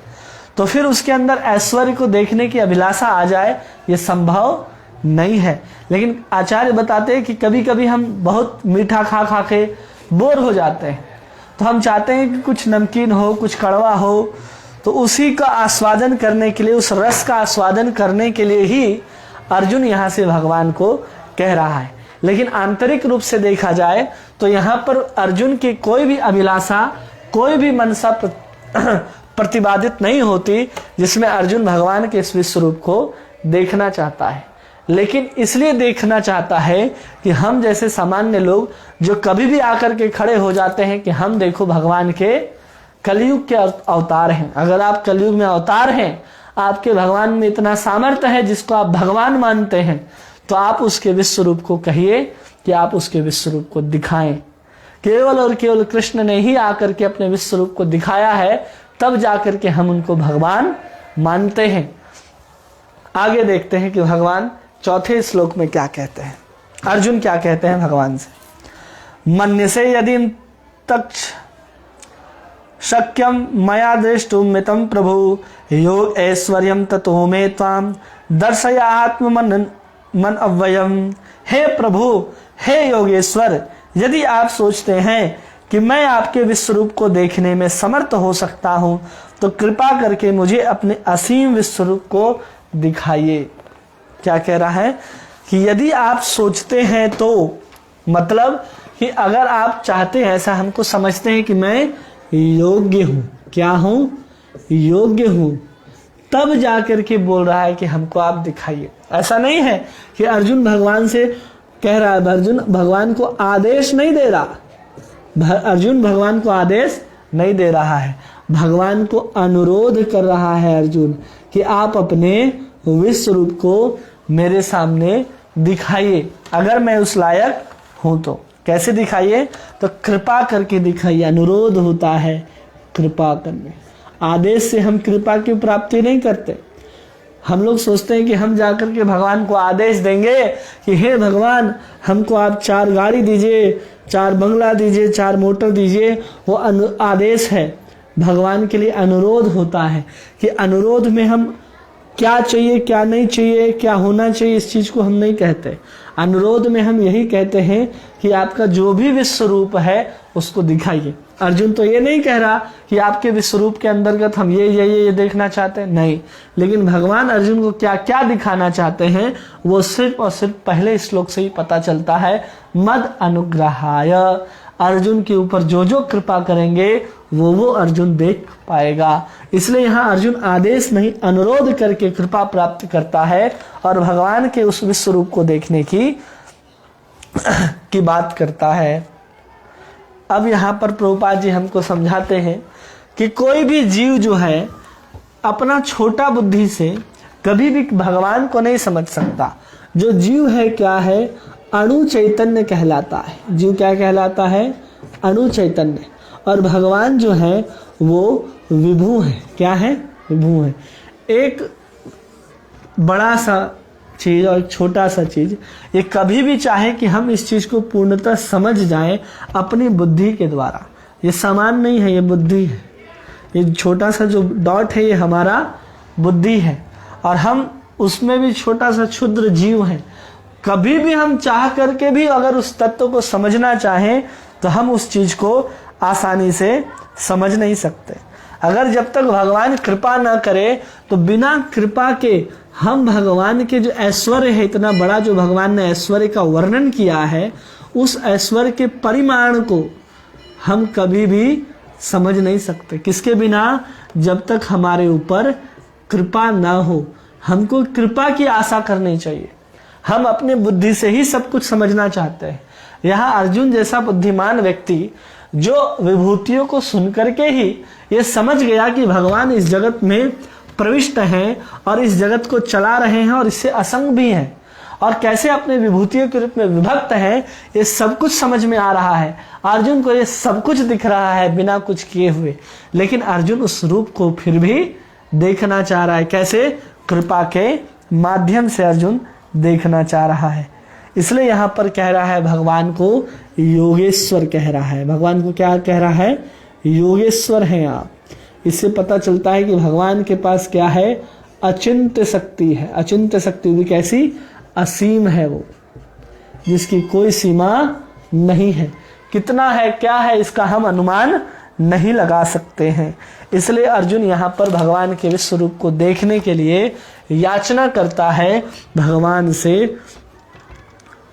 Speaker 1: तो फिर उसके अंदर ऐश्वर्य को देखने की अभिलाषा आ जाए ये संभव नहीं है। लेकिन आचार्य बताते हैं कि कभी कभी हम बहुत मीठा खा खा के बोर हो जाते हैं, तो हम चाहते हैं कि कुछ नमकीन हो, कुछ कड़वा हो। तो उसी का आस्वादन करने के लिए, उस रस का आस्वादन करने के लिए ही अर्जुन यहाँ से भगवान को कह रहा है। लेकिन आंतरिक रूप से देखा जाए तो यहाँ पर अर्जुन की कोई भी अभिलाषा, कोई भी मनसा प्रतिपादित नहीं होती जिसमें अर्जुन भगवान के इस विश्व रूप को देखना चाहता है। लेकिन इसलिए देखना चाहता है कि हम जैसे सामान्य लोग जो कभी भी आकर के खड़े हो जाते हैं कि हम देखो भगवान के कलयुग के अवतार हैं। अगर आप कलयुग में अवतार हैं, आपके भगवान में इतना सामर्थ्य है जिसको आप भगवान मानते हैं, तो आप उसके विश्व रूप को कहिए कि आप उसके विश्व रूप को दिखाएं। केवल और केवल कृष्ण ने ही आकर के अपने विश्व रूप को दिखाया है, तब जाकर के हम उनको भगवान मानते हैं। आगे देखते हैं कि भगवान चौथे श्लोक में क्या कहते हैं। अर्जुन क्या कहते हैं भगवान से? मन्यसे यदि तक शक्यम मया दृष्टुम मितम प्रभु योग ऐश्वर्यम ततो मे त्वाम दर्शया आत्म मन अव्ययम। हे प्रभु, हे योगेश्वर, यदि आप सोचते हैं कि मैं आपके विश्व रूप को देखने में समर्थ हो सकता हूं तो कृपा करके मुझे अपने असीम विश्व रूप को दिखाइए। क्या कह रहा है कि यदि आप सोचते हैं तो, मतलब कि अगर आप चाहते हैं, ऐसा हमको समझते हैं कि मैं योग्य हूं। क्या हूं? योग्य हूं। तब जाकर के बोल रहा है कि हमको आप दिखाइए। ऐसा नहीं है कि अर्जुन भगवान से कह रहा है, अर्जुन भगवान को आदेश नहीं दे रहा। अर्जुन भगवान को आदेश नहीं दे रहा है, भगवान को अनुरोध कर रहा है अर्जुन कि आप अपने विश्व रूप को मेरे सामने दिखाइए। अगर मैं उस लायक हूं तो कैसे दिखाइए? तो कृपा करके दिखाइए। अनुरोध होता है कृपा करने। आदेश से हम कृपा की प्राप्ति नहीं करते। हम लोग सोचते हैं कि हम जाकर के भगवान को आदेश देंगे कि हे भगवान, हमको आप 4 गाड़ी दीजिए, 4 बंगला दीजिए, 4 मोटर दीजिए। वो आदेश है। भगवान के लिए अनुरोध होता है कि अनुरोध में हम क्या चाहिए क्या नहीं चाहिए क्या होना चाहिए इस चीज को हम नहीं कहते। अनुरोध में हम यही कहते हैं कि आपका जो भी विश्व रूप है उसको दिखाइए। अर्जुन तो ये नहीं कह रहा कि आपके विश्व रूप के अंतर्गत हम ये देखना चाहते हैं, नहीं। लेकिन भगवान अर्जुन को क्या क्या दिखाना चाहते हैं वो सिर्फ और सिर्फ पहले श्लोक से ही पता चलता है। मद अनुग्रहाय, अर्जुन के ऊपर जो जो कृपा करेंगे वो अर्जुन देख पाएगा। इसलिए यहाँ अर्जुन आदेश नहीं अनुरोध करके कृपा प्राप्त करता है और भगवान के उस विश्व रूप को देखने की बात करता है। अब यहाँ पर प्रभुपाद जी हमको समझाते हैं कि कोई भी जीव जो है अपना छोटा बुद्धि से कभी भी भगवान को नहीं समझ सकता। जो जीव है क्या है, अणु चैतन्य कहलाता है। जीव क्या कहलाता है, अणु चैतन्य। और भगवान जो है वो विभू है। क्या है, विभू है। एक बड़ा सा चीज और एक छोटा सा चीज, ये कभी भी चाहे कि हम इस चीज को पूर्णतः समझ जाएं अपनी बुद्धि के द्वारा। ये सामान नहीं है, ये बुद्धि है। ये छोटा सा जो डॉट है ये हमारा बुद्धि है और हम उसमें भी छोटा सा क्षुद्र जीव है। कभी भी हम चाह करके भी अगर उस तत्व को समझना चाहें तो हम उस चीज को आसानी से समझ नहीं सकते। अगर जब तक भगवान कृपा ना करे तो बिना कृपा के हम भगवान के जो ऐश्वर्य है, इतना बड़ा जो भगवान ने ऐश्वर्य का वर्णन किया है, उस ऐश्वर्य के परिमाण को हम कभी भी समझ नहीं सकते। किसके बिना, जब तक हमारे ऊपर कृपा ना हो। हमको कृपा की आशा करनी चाहिए। हम अपने बुद्धि से ही सब कुछ समझना चाहते हैं। यहाँ अर्जुन जैसा बुद्धिमान व्यक्ति जो विभूतियों को सुनकर के ही ये समझ गया कि भगवान इस जगत में प्रविष्ट हैं और इस जगत को चला रहे हैं और इससे असंग भी हैं और कैसे अपने विभूतियों के रूप में विभक्त हैं, ये सब कुछ समझ में आ रहा है। अर्जुन को ये सब कुछ दिख रहा है बिना कुछ किए हुए, लेकिन अर्जुन उस रूप को फिर भी देखना चाह रहा है। कैसे, कृपा के माध्यम से अर्जुन देखना चाह रहा है। इसलिए यहाँ पर कह रहा है भगवान को योगेश्वर कह रहा है। भगवान को क्या कह रहा है, योगेश्वर हैं आप। इससे पता चलता है कि भगवान के पास क्या है, अचिंत्य शक्ति है। अचिंत्य शक्ति भी कैसी, असीम है वो, जिसकी कोई सीमा नहीं है। कितना है क्या है इसका हम अनुमान नहीं लगा सकते हैं। इसलिए अर्जुन यहाँ पर भगवान के विश्व रूप को देखने के लिए याचना करता है, भगवान से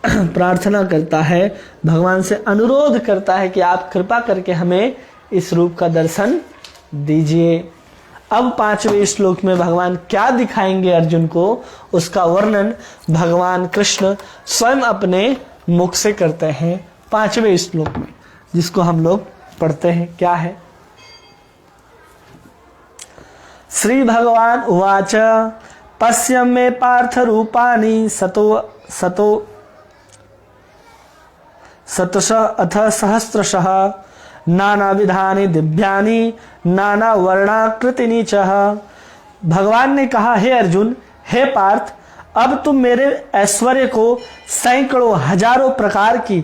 Speaker 1: प्रार्थना करता है, भगवान से अनुरोध करता है कि आप कृपा करके हमें इस रूप का दर्शन दीजिए। अब 5वें श्लोक में भगवान क्या दिखाएंगे अर्जुन को, उसका वर्णन भगवान कृष्ण स्वयं अपने मुख से करते हैं 5वें श्लोक में, जिसको हम लोग पढ़ते हैं। क्या है, श्री भगवान उवाच पश्यम मे पार्थ रूपाणि शतशः अथ सहस्रशः नानाविधानि दिव्यानि नाना वर्णाकृतिनि च। भगवान ने कहा, हे अर्जुन, हे पार्थ, अब तुम मेरे ऐश्वर्य को सैकड़ों हजारों प्रकार की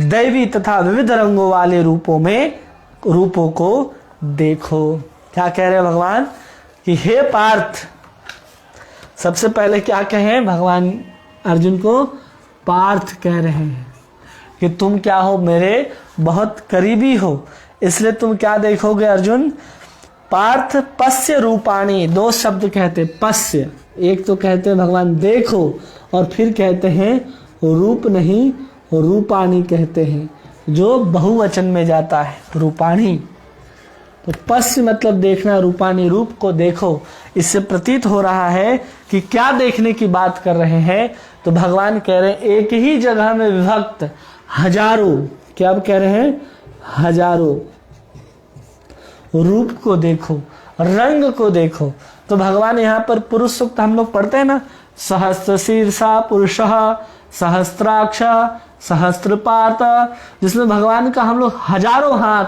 Speaker 1: दैवी तथा विविध रंगों वाले रूपों को देखो। क्या कह रहे हैं भगवान कि हे पार्थ, सबसे पहले क्या कहें भगवान अर्जुन को, पार्थ कह रहे हैं कि तुम क्या हो, मेरे बहुत करीबी हो। इसलिए तुम क्या देखोगे अर्जुन, पार्थ पश्य रूपाणी। 2 शब्द कहते पश्य, एक तो कहते हैं भगवान देखो और फिर कहते हैं रूप नहीं रूपाणी कहते हैं, जो बहुवचन में जाता है रूपाणी। तो पश्य मतलब देखना, रूपाणी रूप को देखो। इससे प्रतीत हो रहा है कि क्या देखने की बात कर रहे हैं। तो भगवान कह रहे हैं एक ही जगह में विभक्त हजारों, क्या कह रहे हैं, हजारों रूप को देखो, रंग को देखो। तो भगवान यहाँ पर पुरुष सूक्त हम लोग पढ़ते हैं ना, सहस्त्र शीर्षा पुरुषः सहस्त्राक्ष सहस्त्रपात, जिसमें भगवान का हम लोग हजारों हाथ,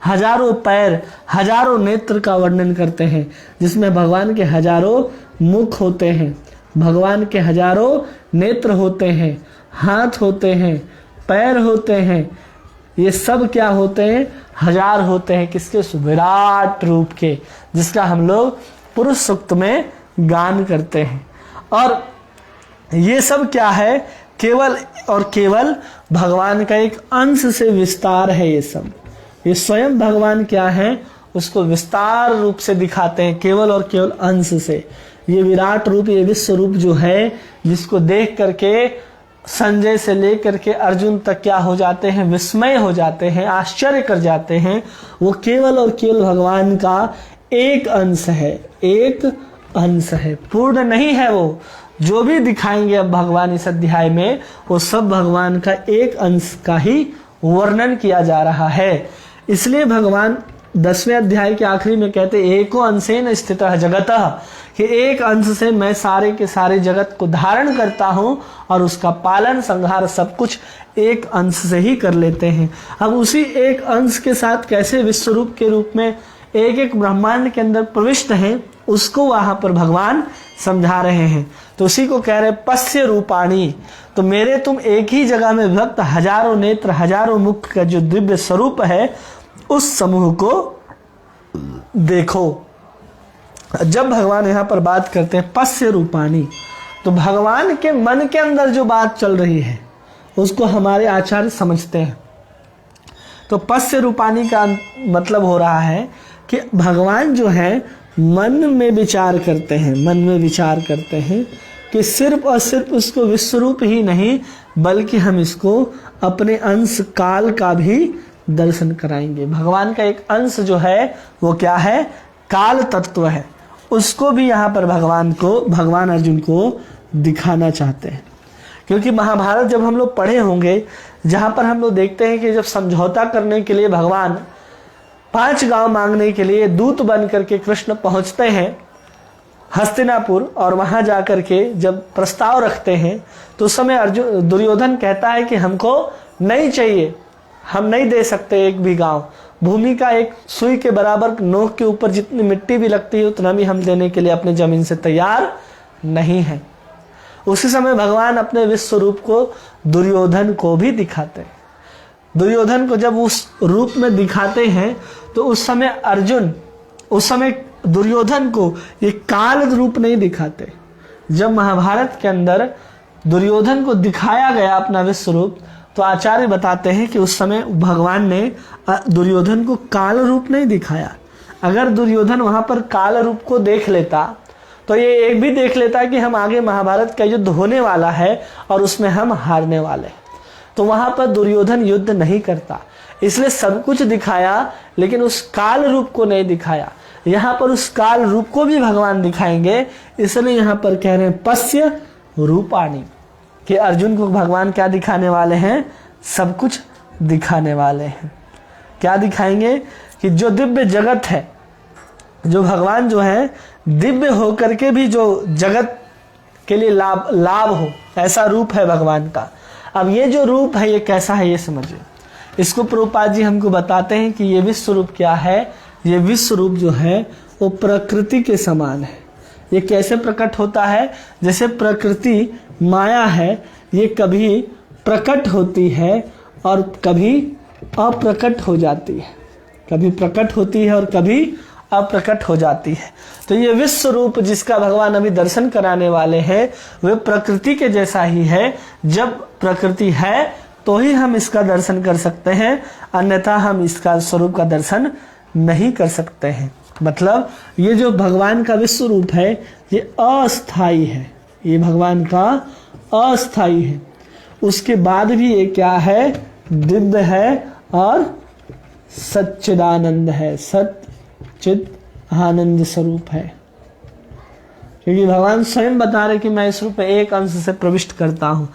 Speaker 1: हजारों पैर, हजारों नेत्र का वर्णन करते हैं, जिसमें भगवान के हजारों मुख होते हैं, भगवान के हजारों नेत्र होते हैं, हाथ होते हैं, पैर होते हैं। ये सब क्या होते हैं, हजार होते हैं। किसके, उस विराट रूप के, जिसका हम लोग पुरुष सूक्त में गान करते हैं। और ये सब क्या है, केवल और केवल भगवान का एक अंश से विस्तार है। ये सब, ये स्वयं भगवान क्या है, उसको विस्तार रूप से दिखाते हैं, केवल और केवल अंश से। ये विराट रूप, ये विश्व रूप जो है, जिसको देख करके संजय से लेकर के अर्जुन तक क्या हो जाते हैं, विस्मय हो जाते हैं, आश्चर्य कर जाते हैं। वो केवल और केवल भगवान का एक अंश है, एक अंश है, पूर्ण नहीं है। वो जो भी दिखाएंगे अब भगवान इस अध्याय में, वो सब भगवान का एक अंश का ही वर्णन किया जा रहा है। इसलिए भगवान 10वें अध्याय के आखिरी में कहते, एको अंशेन स्थितः जगतः, कि एक अंश से मैं सारे के सारे जगत को धारण करता हूं और उसका पालन संहार सब कुछ एक अंश से ही कर लेते हैं। अब उसी एक अंश के साथ कैसे विश्वरूप के रूप में एक एक ब्रह्मांड के अंदर प्रविष्ट हैं, उसको वहां पर भगवान समझा रहे हैं। तो उसी को कह रहे पश्य रूपाणी, तो मेरे तुम एक ही जगह में विभक्त हजारों नेत्र हजारों मुख का जो दिव्य स्वरूप है, उस समूह को देखो। जब भगवान यहां पर बात करते हैं पश्य रूपाणी, तो भगवान के मन के अंदर जो बात चल रही है उसको हमारे आचार्य समझते हैं। तो पश्य रूपाणी का मतलब हो रहा है कि भगवान जो है मन में विचार करते हैं, मन में विचार करते हैं कि सिर्फ और सिर्फ उसको विश्वरूप ही नहीं, बल्कि हम इसको अपने अंश काल का भी दर्शन कराएंगे। भगवान का एक अंश जो है वो क्या है, काल तत्व है। उसको भी यहाँ पर भगवान अर्जुन को दिखाना चाहते हैं। क्योंकि महाभारत जब हम लोग पढ़े होंगे, जहाँ पर हम लोग देखते हैं कि जब समझौता करने के लिए भगवान 5 गांव मांगने के लिए दूत बन करके कृष्ण पहुंचते हैं हस्तिनापुर, और वहां जाकर के जब प्रस्ताव रखते हैं, तो उस समय दुर्योधन कहता है कि हमको नहीं चाहिए, हम नहीं दे सकते एक भी गांव। भूमि का एक सुई के बराबर नोक के ऊपर जितनी मिट्टी भी लगती है उतना भी हम देने के लिए अपने जमीन से तैयार नहीं है। उसी समय भगवान अपने विश्व रूप को दुर्योधन को भी दिखाते हैं। दुर्योधन को जब उस रूप में दिखाते हैं, तो उस समय दुर्योधन को ये काल रूप नहीं दिखाते। जब महाभारत के अंदर दुर्योधन को दिखाया गया अपना विश्व रूप, तो आचार्य बताते हैं कि उस समय भगवान ने दुर्योधन को काल रूप नहीं दिखाया। अगर दुर्योधन वहां पर काल रूप को देख लेता, तो ये एक भी देख लेता कि हम आगे महाभारत का युद्ध होने वाला है और उसमें हम हारने वाले, तो वहां पर दुर्योधन युद्ध नहीं करता। इसलिए सब कुछ दिखाया, लेकिन उस काल रूप को नहीं दिखाया। यहाँ पर उस काल रूप को भी भगवान दिखाएंगे। इसलिए यहाँ पर कह रहे हैं पश्य रूपाणी, कि अर्जुन को भगवान क्या दिखाने वाले हैं, सब कुछ दिखाने वाले हैं। क्या दिखाएंगे कि जो दिव्य जगत है, जो भगवान जो है दिव्य होकर के भी जो जगत के लिए लाभ हो, ऐसा रूप है भगवान का। अब ये जो रूप है ये कैसा है, ये समझिए। इसको प्रभुपाद जी हमको बताते हैं कि ये विश्व रूप क्या है। ये विश्व रूप जो है वो प्रकृति के समान है। ये कैसे प्रकट होता है, जैसे प्रकृति माया है, ये कभी प्रकट होती है और कभी अप्रकट हो जाती है, कभी प्रकट होती है और कभी अप्रकट हो जाती है। तो ये विश्व रूप जिसका भगवान अभी दर्शन कराने वाले हैं, वे प्रकृति के जैसा ही है। जब प्रकृति है तो ही हम इसका दर्शन कर सकते हैं, अन्यथा हम इसका स्वरूप का दर्शन नहीं कर सकते हैं। मतलब ये जो भगवान का विश्व रूप है ये अस्थाई है, ये भगवान का अस्थाई है। उसके बाद भी ये क्या है, दिव्य है और सच्चिदानंद है, सच्चिद आनंद स्वरूप है। क्योंकि भगवान स्वयं बता रहे कि मैं इस रूप में एक अंश से प्रविष्ट करता हूं।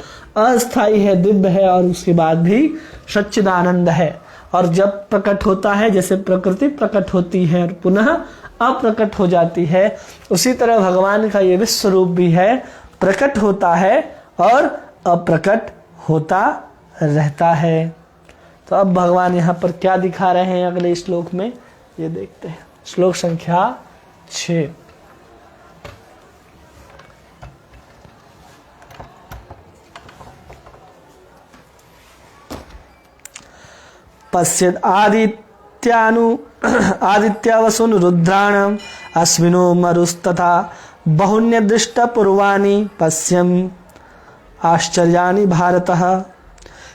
Speaker 1: अस्थाई है, दिव्य है और उसके बाद भी सच्चिदानंद है। और जब प्रकट होता है, जैसे प्रकृति प्रकट होती है और पुनः अप्रकट हो जाती है, उसी तरह भगवान का ये विश्व रूप भी है, प्रकट होता है और अप्रकट होता रहता है। तो अब भगवान यहाँ पर क्या दिखा रहे हैं अगले श्लोक में, ये देखते हैं। श्लोक संख्या 6। पश्येद आदित्यावसुन रुद्राणम अश्विनो मरुस्तथा बहुन्य दृष्ट पूर्वाणी पश्यम आश्चर्यानि भारतः।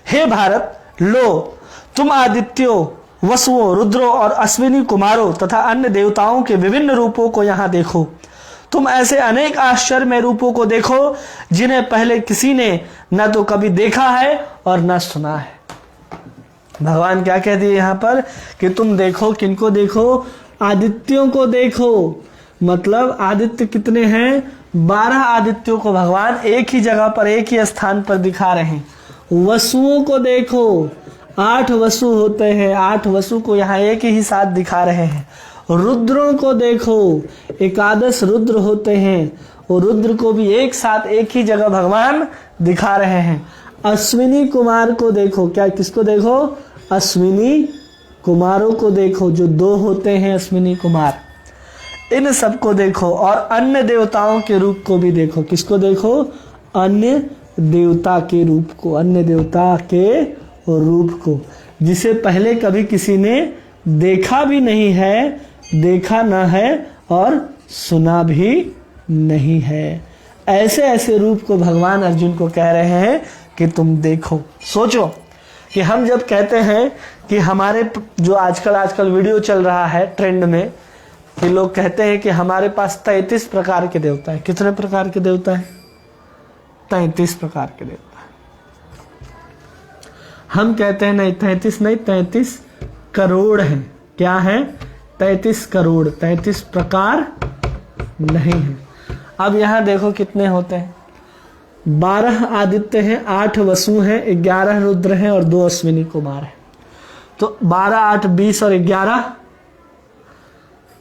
Speaker 1: हे भारत, लो तुम आदित्यों, वसुओं, रुद्रों और अश्विनी कुमारों तथा अन्य देवताओं के विभिन्न रूपों को यहाँ देखो। तुम ऐसे अनेक आश्चर्यमय रूपों को देखो जिन्हें पहले किसी ने न तो कभी देखा है और न सुना है। भगवान क्या कह दिए यहाँ पर कि तुम देखो, किनको देखो? आदित्यों को देखो। मतलब आदित्य कितने हैं? 12 आदित्यों को भगवान एक ही जगह पर, एक ही स्थान पर दिखा रहे हैं। वसुओं को देखो, 8 वसु होते हैं, 8 वसु को यहाँ एक ही साथ दिखा रहे हैं। रुद्रों को देखो, 11 रुद्र होते हैं, और रुद्र को भी एक साथ एक ही जगह भगवान दिखा रहे हैं। अश्विनी कुमार को देखो, क्या किसको देखो? अश्विनी कुमारों को देखो, जो 2 होते हैं अश्विनी कुमार, इन सबको देखो। और अन्य देवताओं के रूप को भी देखो। किसको देखो? अन्य देवता के रूप को, अन्य देवता के रूप को, जिसे पहले कभी किसी ने देखा भी नहीं है, देखा न है और सुना भी नहीं है। ऐसे ऐसे रूप को भगवान अर्जुन को कह रहे हैं कि तुम देखो। सोचो कि हम जब कहते हैं कि हमारे जो आजकल वीडियो चल रहा है ट्रेंड में, कि लोग कहते हैं कि हमारे पास 33 प्रकार के देवता हैं। कितने प्रकार के देवता हैं? 33 प्रकार के देवता हैं। हम कहते हैं नहीं 33 नहीं, 33 करोड़ हैं। क्या है? 33 करोड़, 33 प्रकार नहीं है। अब यहां देखो कितने होते हैं। 12 आदित्य हैं, 8 वसु हैं, 11 रुद्र हैं और 2 अश्विनी कुमार हैं। तो 12, 8, 20 और 11,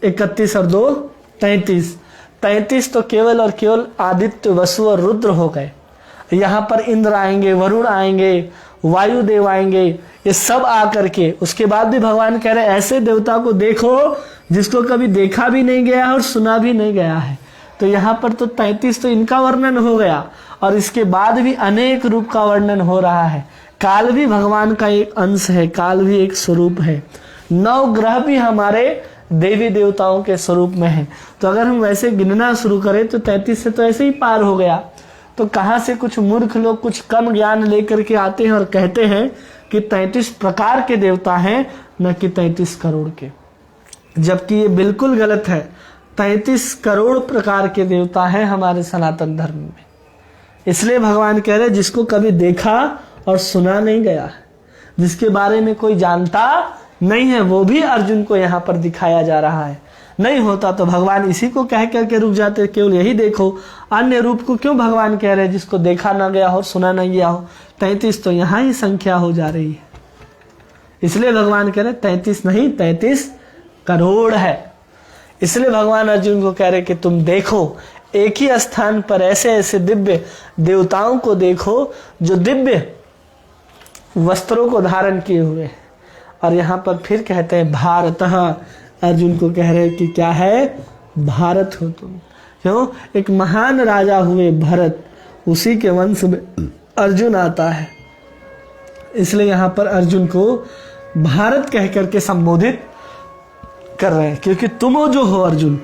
Speaker 1: 31 और 2, 33। 33 तो केवल और केवल आदित्य, वसु और रुद्र हो गए। यहाँ पर इंद्र आएंगे, वरुण आएंगे, वायुदेव आएंगे, ये सब आकर के। उसके बाद भी भगवान कह रहे ऐसे देवता को देखो जिसको कभी देखा भी नहीं गया और सुना भी नहीं गया है। तो यहाँ पर तो 33 तो इनका वर्णन हो गया, और इसके बाद भी अनेक रूप का वर्णन हो रहा है। काल भी भगवान का एक अंश है, काल भी एक स्वरूप है। 9 ग्रह भी हमारे देवी देवताओं के स्वरूप में है। तो अगर हम वैसे गिनना शुरू करें तो 33 से तो ऐसे ही पार हो गया। तो कहां से कुछ मूर्ख लोग कुछ कम ज्ञान लेकर के आते हैं और कहते हैं कि 33 प्रकार के देवता हैं, न कि 33 करोड़ के, जबकि ये बिल्कुल गलत है। 33 करोड़ प्रकार के देवता हैं हमारे सनातन धर्म में। इसलिए भगवान कह रहे जिसको कभी देखा और सुना नहीं गया है, जिसके बारे में कोई जानता नहीं है, वो भी अर्जुन को यहाँ पर दिखाया जा रहा है। नहीं होता तो भगवान इसी को कह करके रुक जाते, केवल यही देखो। अन्य रूप को क्यों भगवान कह रहे जिसको देखा ना गया हो, सुना ना गया हो? 33 तो यहाँ ही संख्या हो जा रही है। इसलिए भगवान कह रहे 33 नहीं, 33 करोड़ है। इसलिए भगवान अर्जुन को कह रहे कि तुम देखो, एक ही स्थान पर ऐसे ऐसे दिव्य देवताओं को देखो जो दिव्य वस्त्रों को धारण किए हुए हैं। और यहाँ पर फिर कहते हैं भारतः, अर्जुन को कह रहे कि क्या है? भारत हो तुम। क्यों? एक महान राजा हुए भरत, उसी के वंश में अर्जुन आता है। इसलिए यहाँ पर अर्जुन को भारत कह करके संबोधित कर रहे हैं, क्योंकि तुम जो हो अर्जुन,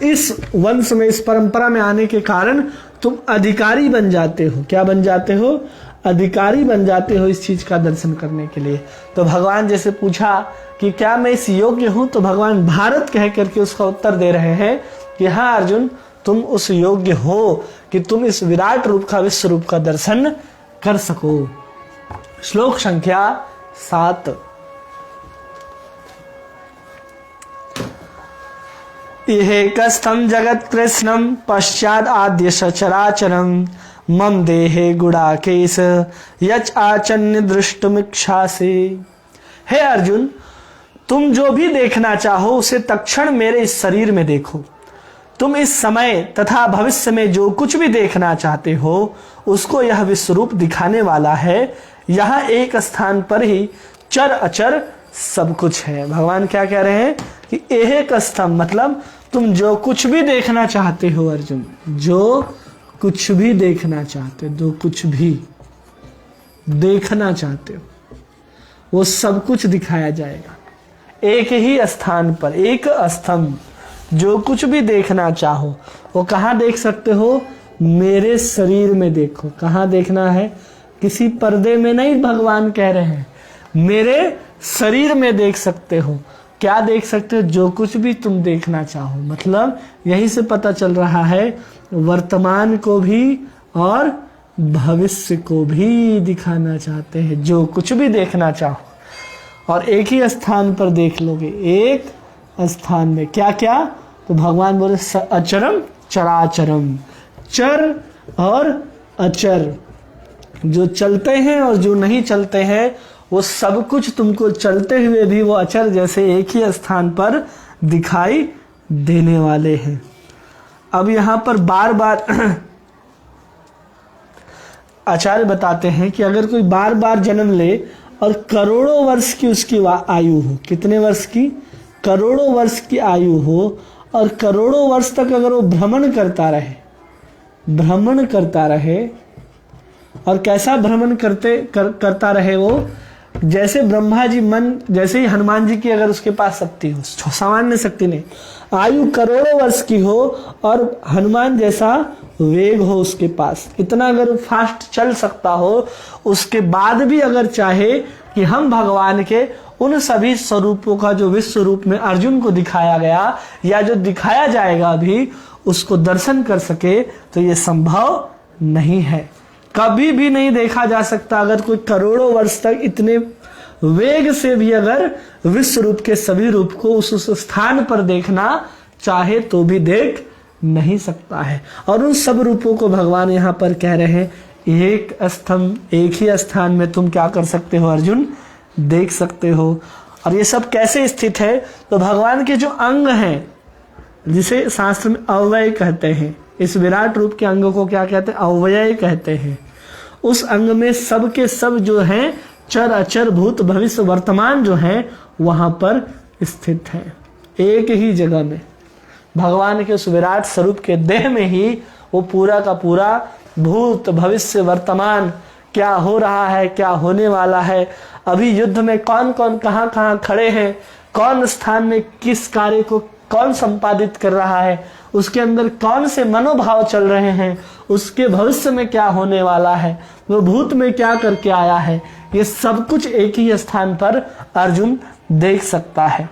Speaker 1: इस वंश में, इस परंपरा में आने के कारण तुम अधिकारी बन जाते हो। क्या बन जाते हो? अधिकारी बन जाते हो इस चीज का दर्शन करने के लिए। तो भगवान जैसे पूछा कि क्या मैं इस योग्य हूं, तो भगवान भारत कह करके उसका उत्तर दे रहे हैं कि हाँ अर्जुन, तुम उस योग्य हो कि तुम इस विराट रूप का, विश्व रूप का दर्शन कर सको। श्लोक संख्या 7। इहेकस्थं जगत कृष्णं पश्चाद आद्य सचराचरम मम देहे गुड़ाकेश यच आचन्य दृष्टुमिच्छासे। हे अर्जुन, तुम जो भी देखना चाहो उसे तत्क्षण मेरे इस शरीर में देखो। तुम इस समय तथा भविष्य में जो कुछ भी देखना चाहते हो उसको यह विश्वरूप दिखाने वाला है। यहाँ एक स्थान पर ही चर अचर सब कुछ है। भगवान क्या कह रहे हैं कि एक स्तंभ, मतलब तुम जो कुछ भी देखना चाहते हो अर्जुन, जो कुछ भी देखना चाहते हो, जो कुछ भी देखना चाहते हो, वो सब कुछ दिखाया जाएगा। एक ही स्थान पर, एक स्तंभ, जो कुछ भी देखना चाहो वो कहाँ देख सकते हो? मेरे शरीर में देखो। कहाँ देखना है? किसी पर्दे में नहीं, भगवान कह रहे हैं मेरे शरीर में देख सकते हो। क्या देख सकते हो? जो कुछ भी तुम देखना चाहो। मतलब यहीं से पता चल रहा है वर्तमान को भी और भविष्य को भी दिखाना चाहते हैं। जो कुछ भी देखना चाहो और एक ही स्थान पर देख लोगे, एक स्थान में। क्या क्या? तो भगवान बोले अचरम चराचरम, चर और अचर, जो चलते हैं और जो नहीं चलते हैं, वो सब कुछ तुमको चलते हुए भी वो अचर जैसे एक ही स्थान पर दिखाई देने वाले हैं। अब यहां पर बार बार आचार्य बताते हैं कि अगर कोई बार बार जन्म ले और करोड़ों वर्ष की उसकी आयु हो, कितने वर्ष की? करोड़ों वर्ष की आयु हो, और करोड़ों वर्ष तक अगर वो भ्रमण करता रहे, और कैसा भ्रमण करता रहे वो? जैसे ब्रह्मा जी जैसे ही हनुमान जी की अगर उसके पास शक्ति हो, सामान्य शक्ति नहीं, आयु करोड़ों वर्ष की हो और हनुमान जैसा वेग हो उसके पास, इतना अगर फास्ट चल सकता हो, उसके बाद भी अगर चाहे कि हम भगवान के उन सभी स्वरूपों का जो विश्व रूप में अर्जुन को दिखाया गया या जो दिखाया जाएगा अभी, उसको दर्शन कर सके, तो ये संभव नहीं है। कभी भी नहीं देखा जा सकता। अगर कोई करोड़ों वर्ष तक इतने वेग से भी अगर विश्व रूप के सभी रूप को उस स्थान पर देखना चाहे तो भी देख नहीं सकता है। और उन सब रूपों को भगवान यहाँ पर कह रहे हैं एक स्तंभ, एक ही स्थान में तुम क्या कर सकते हो अर्जुन? देख सकते हो। और ये सब कैसे स्थित है? तो भगवान के जो अंग हैं, जिसे शास्त्र में अव्यय कहते हैं, इस विराट रूप के अंगों को क्या कहते हैं? अव्यय कहते हैं। उस अंग में सब के सब जो हैं, चर अचर भूत भविष्य वर्तमान जो हैं, वहां पर स्थित हैं। एक ही जगह में भगवान के उस विराट स्वरूप के देह में ही वो पूरा का पूरा भूत भविष्य वर्तमान, क्या हो रहा है, क्या होने वाला है, अभी युद्ध में कौन कौन कहाँ कहाँ खड़े हैं, कौन स्थान में किस कार्य को कौन संपादित कर रहा है, उसके अंदर कौन से मनोभाव चल रहे हैं, उसके भविष्य में क्या होने वाला है, वो भूत में क्या करके आया है, ये सब कुछ एक ही स्थान पर अर्जुन देख सकता है।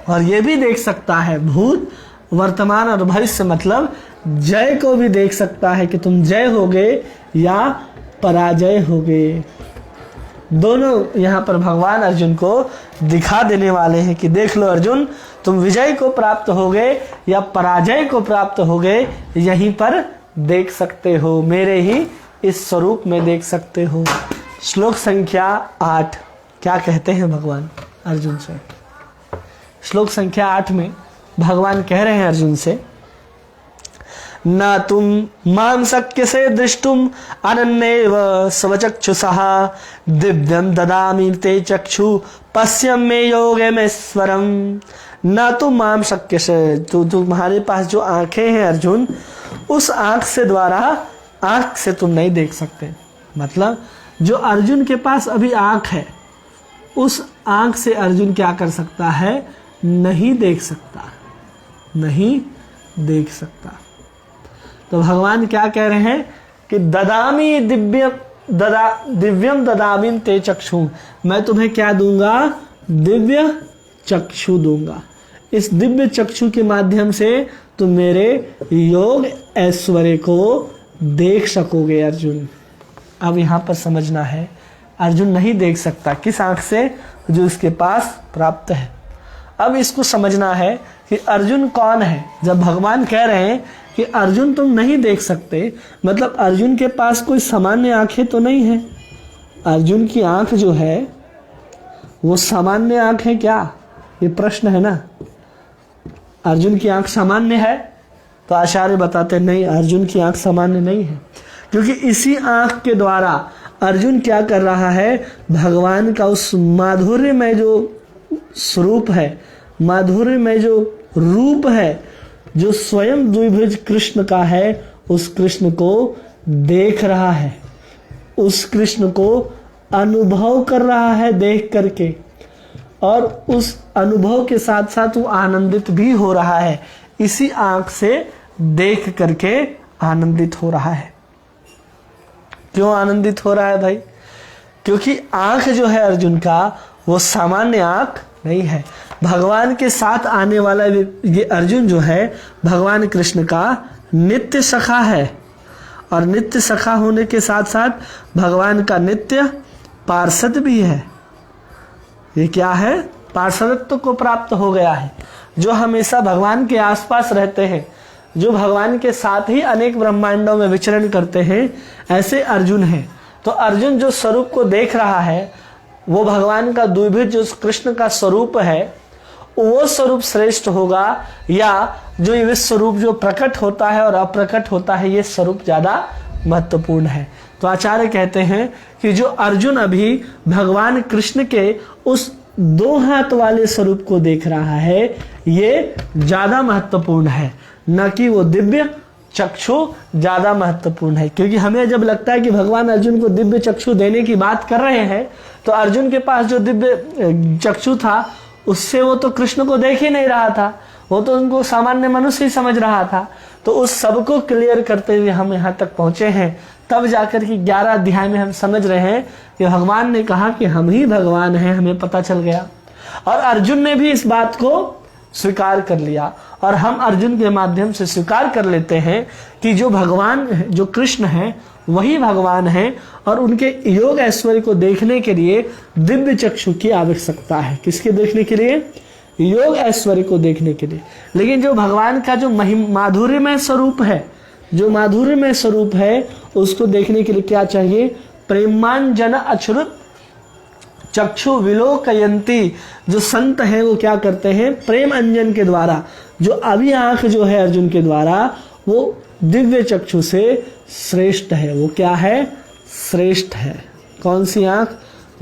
Speaker 1: और ये भी देख सकता है भूत वर्तमान और भविष्य, मतलब जय को भी देख सकता है कि तुम जय होगे या पराजय होगे। दोनों यहाँ पर भगवान अर्जुन को दिखा देने वाले हैं कि देख लो अर्जुन, तुम विजय को प्राप्त होगे या पराजय को प्राप्त होगे, यहीं पर देख सकते हो, मेरे ही इस स्वरूप में देख सकते हो। श्लोक संख्या 8 क्या कहते हैं भगवान अर्जुन से? श्लोक संख्या 8 में भगवान कह रहे हैं अर्जुन से, न तुम मां शक्यसे दृष्टुम अनन्येव स्वचक्षुषः दिव्यं ददामि ते चक्षु पश्यम मे योगमेश्वरम। न तुम मां शक्यसे, तो तुम्हारे पास जो आंखें हैं अर्जुन, उस आंख से द्वारा आंख से तुम नहीं देख सकते। मतलब जो अर्जुन के पास अभी आंख है, उस आंख से अर्जुन क्या कर सकता है? नहीं देख सकता, नहीं देख सकता। तो भगवान क्या कह रहे हैं कि ददामी दिव्यम ददामी ते चक्षु, मैं तुम्हें क्या दूंगा? दिव्य चक्षु दूंगा। इस दिव्य चक्षु के माध्यम से तुम मेरे योग ऐश्वर्य को देख सकोगे अर्जुन। अब यहाँ पर समझना है, अर्जुन नहीं देख सकता किस आंख से? जो इसके पास प्राप्त है। अब इसको समझना है कि अर्जुन कौन है। जब भगवान कह रहे हैं कि अर्जुन तुम नहीं देख सकते, मतलब अर्जुन के पास कोई सामान्य आंखें तो नहीं है। अर्जुन की आंख जो है वो सामान्य आंख है क्या? ये प्रश्न है ना। अर्जुन की आंख सामान्य है? तो आचार्य बताते नहीं, अर्जुन की आंख सामान्य नहीं है, क्योंकि इसी आंख के द्वारा अर्जुन क्या कर रहा है? भगवान का उस माधुर्य में जो स्वरूप है, माधुर्य में जो रूप है, जो स्वयं द्विभुज कृष्ण का है, उस कृष्ण को देख रहा है, उस कृष्ण को अनुभव कर रहा है देख करके, और उस अनुभव के साथ साथ वो आनंदित भी हो रहा है, इसी आंख से देख करके आनंदित हो रहा है। क्यों आनंदित हो रहा है भाई? क्योंकि आंख जो है अर्जुन का वो सामान्य आंख नहीं है। भगवान के साथ आने वाला ये अर्जुन जो है भगवान कृष्ण का नित्य सखा है, और नित्य सखा होने के साथ साथ भगवान का नित्य पार्षद भी है। ये क्या है? पार्षदत्व को प्राप्त हो गया है, जो हमेशा भगवान के आसपास रहते हैं, जो भगवान के साथ ही अनेक ब्रह्मांडों में विचरण करते हैं, ऐसे अर्जुन हैं। तो अर्जुन जो स्वरूप को देख रहा है वो भगवान का द्विभुज जो कृष्ण का स्वरूप है, वो स्वरूप श्रेष्ठ होगा, या जो ये स्वरूप जो प्रकट होता है और अप्रकट होता है, ये स्वरूप ज्यादा महत्वपूर्ण है। तो आचार्य कहते हैं कि जो अर्जुन अभी भगवान कृष्ण के उस 2 हाथ वाले स्वरूप को देख रहा है, ये ज्यादा महत्वपूर्ण है, न कि वो दिव्य चक्षु ज्यादा महत्वपूर्ण है। क्योंकि हमें जब लगता है कि भगवान अर्जुन को दिव्य चक्षु देने की बात कर रहे हैं, तो अर्जुन के पास जो दिव्य चक्षु था उससे वो तो कृष्ण को देख ही नहीं रहा था, वो तो उनको सामान्य मनुष्य ही समझ रहा था। तो उस सबको क्लियर करते हुए हम यहाँ तक पहुंचे हैं। तब जाकर के 11 अध्याय में हम समझ रहे हैं कि भगवान ने कहा कि हम ही भगवान हैं, हमें पता चल गया। और अर्जुन ने भी इस बात को स्वीकार कर लिया, और हम अर्जुन के माध्यम से स्वीकार कर लेते हैं कि जो भगवान जो कृष्ण है वही भगवान है, और उनके योग ऐश्वर्य को देखने के लिए दिव्य चक्षु की आवश्यकता है। किसके देखने के लिए? योग ऐश्वर्य को देखने के लिए। लेकिन जो भगवान का जो माधुर्यमय स्वरूप है, जो माधुर्यमय स्वरूप है, उसको देखने के लिए क्या चाहिए? प्रेमांजन अच्युत चक्षु विलोकयंती। जो संत है वो क्या करते हैं? प्रेम अंजन के द्वारा, जो अभी आंख जो है अर्जुन के द्वारा, वो दिव्य चक्षु से श्रेष्ठ है। वो क्या है? श्रेष्ठ है। कौन सी आंख?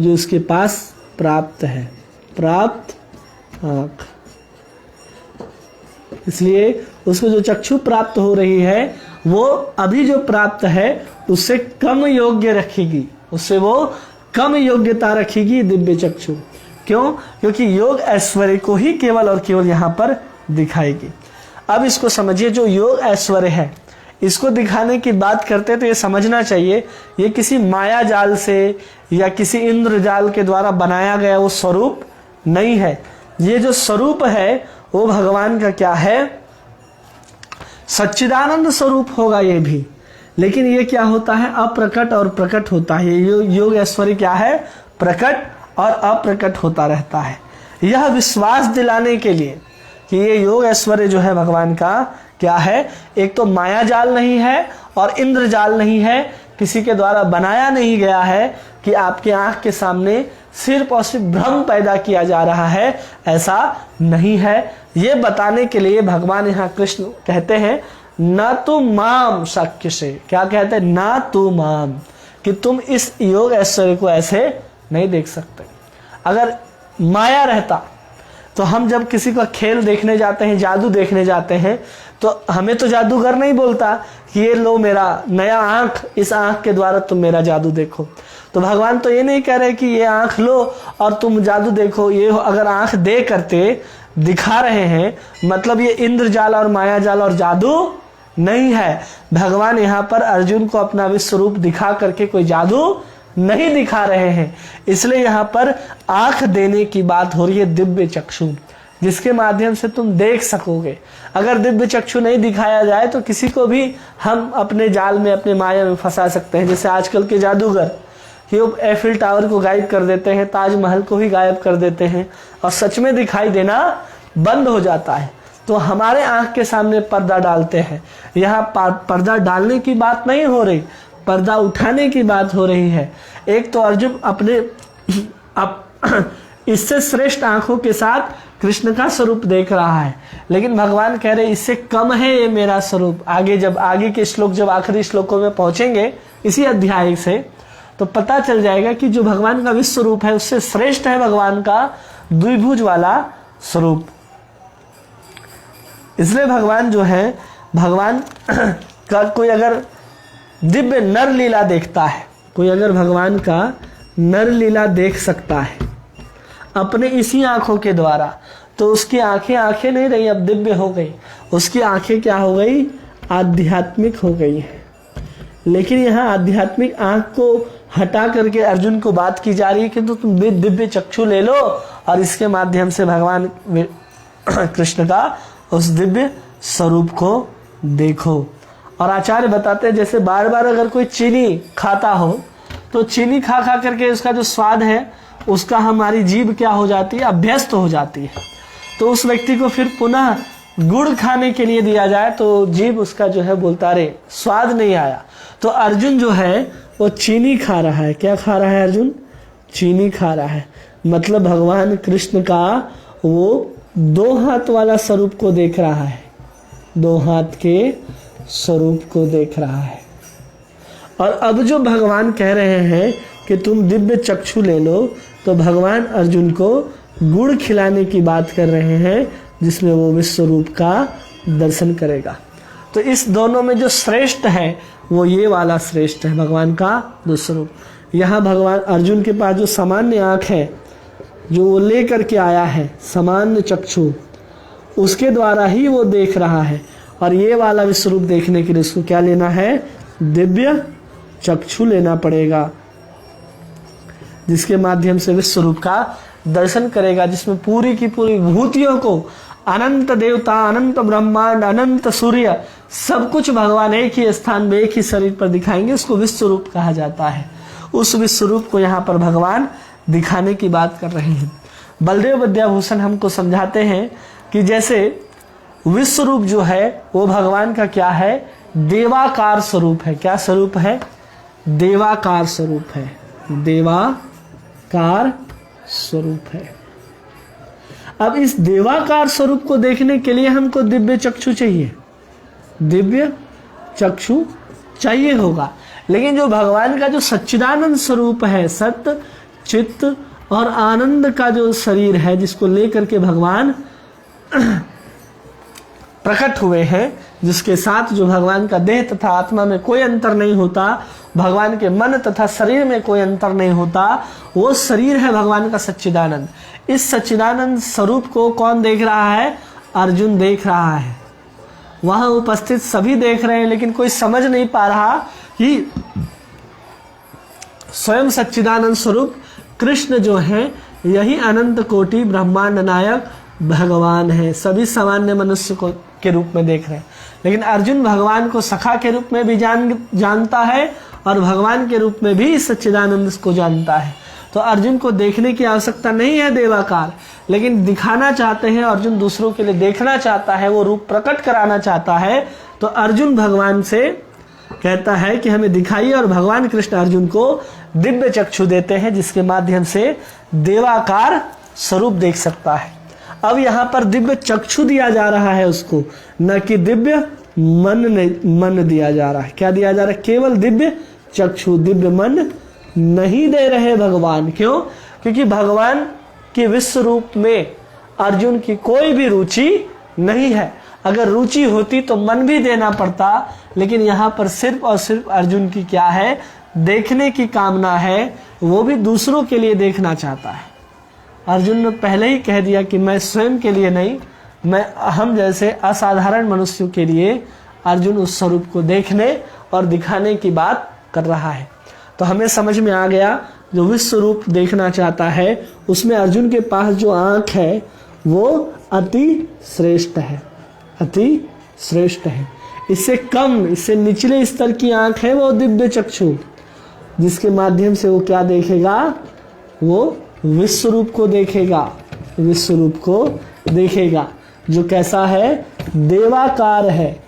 Speaker 1: जो उसके पास प्राप्त है, प्राप्त आंख। इसलिए उसको जो चक्षु प्राप्त हो रही है वो अभी जो प्राप्त है उससे कम योग्य रखेगी, उससे वो कम योग्यता रखेगी दिव्य चक्षु। क्यों? क्योंकि योग ऐश्वर्य को ही केवल और केवल यहाँ पर दिखाएगी। अब इसको समझिए, जो योग ऐश्वर्य है इसको दिखाने की बात करते तो ये समझना चाहिए ये किसी माया जाल से या किसी इंद्र जाल के द्वारा बनाया गया वो स्वरूप नहीं है। ये जो स्वरूप है वो भगवान का क्या है? सच्चिदानंद स्वरूप होगा ये भी। लेकिन ये क्या होता है? अप्रकट और प्रकट होता है। योग ऐश्वर्य क्या है? प्रकट और अप्रकट होता रहता है। यह विश्वास दिलाने के लिए कि ये योग ऐश्वर्य जो है भगवान का क्या है? एक तो माया जाल नहीं है और इंद्र जाल नहीं है, किसी के द्वारा बनाया नहीं गया है कि आपके आंख के सामने सिर्फ और सिर्फ भ्रम पैदा किया जा रहा है, ऐसा नहीं है। ये बताने के लिए भगवान यहाँ कृष्ण कहते हैं न तु माम शक्य से। क्या कहते हैं? ना तु माम, कि तुम इस योग ऐश्वर्य को ऐसे नहीं देख सकते। अगर माया रहता तो हम जब किसी का खेल देखने जाते हैं, जादू देखने जाते हैं, तो हमें तो जादूगर नहीं बोलता कि ये लो मेरा नया आंख, इस आंख के द्वारा तुम मेरा जादू देखो। तो भगवान तो ये नहीं कह रहे कि ये आंख लो और तुम जादू देखो। ये अगर आंख दे करते दिखा रहे हैं, मतलब ये इंद्र जाल और माया जाल और जादू नहीं है। भगवान यहाँ पर अर्जुन को अपना विश्व रूप दिखा करके कोई जादू नहीं दिखा रहे हैं। इसलिए यहाँ पर आंख देने की बात हो रही है, दिव्य चक्षु, जिसके माध्यम से तुम देख सकोगे। अगर दिव्य चक्षु नहीं दिखाया जाए तो किसी को भी हम अपने जाल में, अपने माया में फंसा सकते हैं। जैसे आजकल के जादूगर एफिल टावर को गायब कर देते हैं, ताजमहल को ही गायब कर देते हैं और सच में दिखाई देना बंद हो जाता है। तो हमारे आंख के सामने पर्दा डालते हैं। यहाँ पर्दा डालने की बात नहीं हो रही, पर्दा उठाने की बात हो रही है। एक तो अर्जुन अपने इससे श्रेष्ठ आंखों के साथ कृष्ण का स्वरूप देख रहा है, लेकिन भगवान कह रहे इससे कम है ये मेरा स्वरूप। आगे के श्लोक, जब आखिरी श्लोकों में पहुंचेंगे इसी अध्याय से, तो पता चल जाएगा कि जो भगवान का विश्व रूप है उससे श्रेष्ठ है भगवान का द्विभुज वाला स्वरूप। इसलिए भगवान जो है, भगवान का कोई अगर दिव्य नर लीला देखता है, कोई अगर भगवान का नर लीला देख सकता है अपने इसी आंखों के द्वारा, तो उसकी आंखें नहीं रही, अब दिव्य हो गई। उसकी आंखें क्या हो गई? आध्यात्मिक हो गई है। लेकिन यहाँ आध्यात्मिक आंख को हटा करके अर्जुन को बात की जा रही है कि तो तुम दिव्य चक्षु ले लो और इसके माध्यम से भगवान कृष्ण का उस दिव्य स्वरूप को देखो। और आचार्य बताते हैं जैसे बार बार अगर कोई चीनी खाता हो तो चीनी खा खा करके उसका जो स्वाद है उसका हमारी जीभ क्या हो जाती है? अभ्यस्त हो जाती है। तो उस व्यक्ति को फिर पुनः गुड़ खाने के लिए दिया जाए तो जीभ उसका जो है बोलता रे स्वाद नहीं आया। तो अर्जुन जो है वो चीनी खा रहा है। क्या खा रहा है अर्जुन? चीनी खा रहा है। मतलब भगवान कृष्ण का वो दो हाथ वाला स्वरूप को देख रहा है, दो हाथ के स्वरूप को देख रहा है। और अब जो भगवान कह रहे हैं कि तुम दिव्य चक्षु ले लो, तो भगवान अर्जुन को गुड़ खिलाने की बात कर रहे हैं जिसमें वो विश्व रूप का दर्शन करेगा। तो इस दोनों में जो श्रेष्ठ है वो ये वाला श्रेष्ठ है, भगवान का दूसरा रूप। यहाँ भगवान अर्जुन के पास जो सामान्य आँख है जो वो ले करके आया है, सामान्य चक्षु, उसके द्वारा ही वो देख रहा है। और ये वाला विश्व रूप देखने के लिए उसको क्या लेना है? दिव्य चक्षु लेना पड़ेगा, जिसके माध्यम से विश्व रूप का दर्शन करेगा, जिसमें पूरी की पूरी विभूतियों को, अनंत देवता, अनंत ब्रह्मांड, अनंत सूर्य, सब कुछ भगवान एक ही स्थान में एक ही शरीर पर दिखाएंगे। उसको विश्व रूप कहा जाता है। उस विश्व रूप को यहाँ पर भगवान दिखाने की बात कर रहे हैं। बलदेव विद्याभूषण हमको समझाते हैं कि जैसे विश्व रूप जो है वो भगवान का क्या है? देवाकार स्वरूप है। क्या स्वरूप है? देवाकार स्वरूप है। देवाकार स्वरूप है। अब इस देवाकार स्वरूप को देखने के लिए हमको दिव्य चक्षु चाहिए, दिव्य चक्षु चाहिए होगा। लेकिन जो भगवान का जो सच्चिदानंद स्वरूप है, सत्य चित्त और आनंद का जो शरीर है, जिसको लेकर के भगवान प्रकट हुए हैं, जिसके साथ जो भगवान का देह तथा आत्मा में कोई अंतर नहीं होता, भगवान के मन तथा शरीर में कोई अंतर नहीं होता, वो शरीर है भगवान का सच्चिदानंद। इस सच्चिदानंद स्वरूप को कौन देख रहा है? अर्जुन देख रहा है। वहां उपस्थित सभी देख रहे हैं, लेकिन कोई समझ नहीं पा रहा कि स्वयं सच्चिदानंद स्वरूप कृष्ण जो है यही अनंत कोटि ब्रह्मांड नायक भगवान है। सभी सामान्य मनुष्य को के रूप में देख रहे हैं, लेकिन अर्जुन भगवान को सखा के रूप में भी जानता है और भगवान के रूप में भी सच्चिदानंद को जानता है। तो अर्जुन को देखने की आवश्यकता नहीं है देवाकार, लेकिन दिखाना चाहते हैं अर्जुन, दूसरों के लिए देखना चाहता है, वो रूप प्रकट कराना चाहता है। तो अर्जुन भगवान से कहता है कि हमें दिखाइए, और भगवान कृष्ण अर्जुन को दिव्य चक्षु देते हैं, जिसके माध्यम से देवाकार स्वरूप देख सकता है। अब यहाँ पर दिव्य चक्षु दिया जा रहा है उसको, न कि दिव्य मन दिया जा रहा है। क्या दिया जा रहा है? केवल दिव्य चक्षु, दिव्य मन नहीं दे रहे भगवान। क्यों? क्योंकि भगवान के विश्व रूप में अर्जुन की कोई भी रुचि नहीं है। अगर रुचि होती तो मन भी देना पड़ता, लेकिन यहाँ पर सिर्फ और सिर्फ अर्जुन की क्या है? देखने की कामना है, वो भी दूसरों के लिए देखना चाहता है। अर्जुन ने पहले ही कह दिया कि मैं स्वयं के लिए नहीं, मैं हम जैसे असाधारण मनुष्यों के लिए अर्जुन उस स्वरूप को देखने और दिखाने की बात कर रहा है। तो हमें समझ में आ गया, जो विश्व रूप देखना चाहता है उसमें अर्जुन के पास जो आंख है वो अति श्रेष्ठ है, अति श्रेष्ठ है। इससे कम, इससे निचले स्तर की आंख है वो दिव्य चक्षु, जिसके माध्यम से वो क्या देखेगा? वो विश्व रूप को देखेगा, विश्व रूप को देखेगा, जो कैसा है? देवाकार है।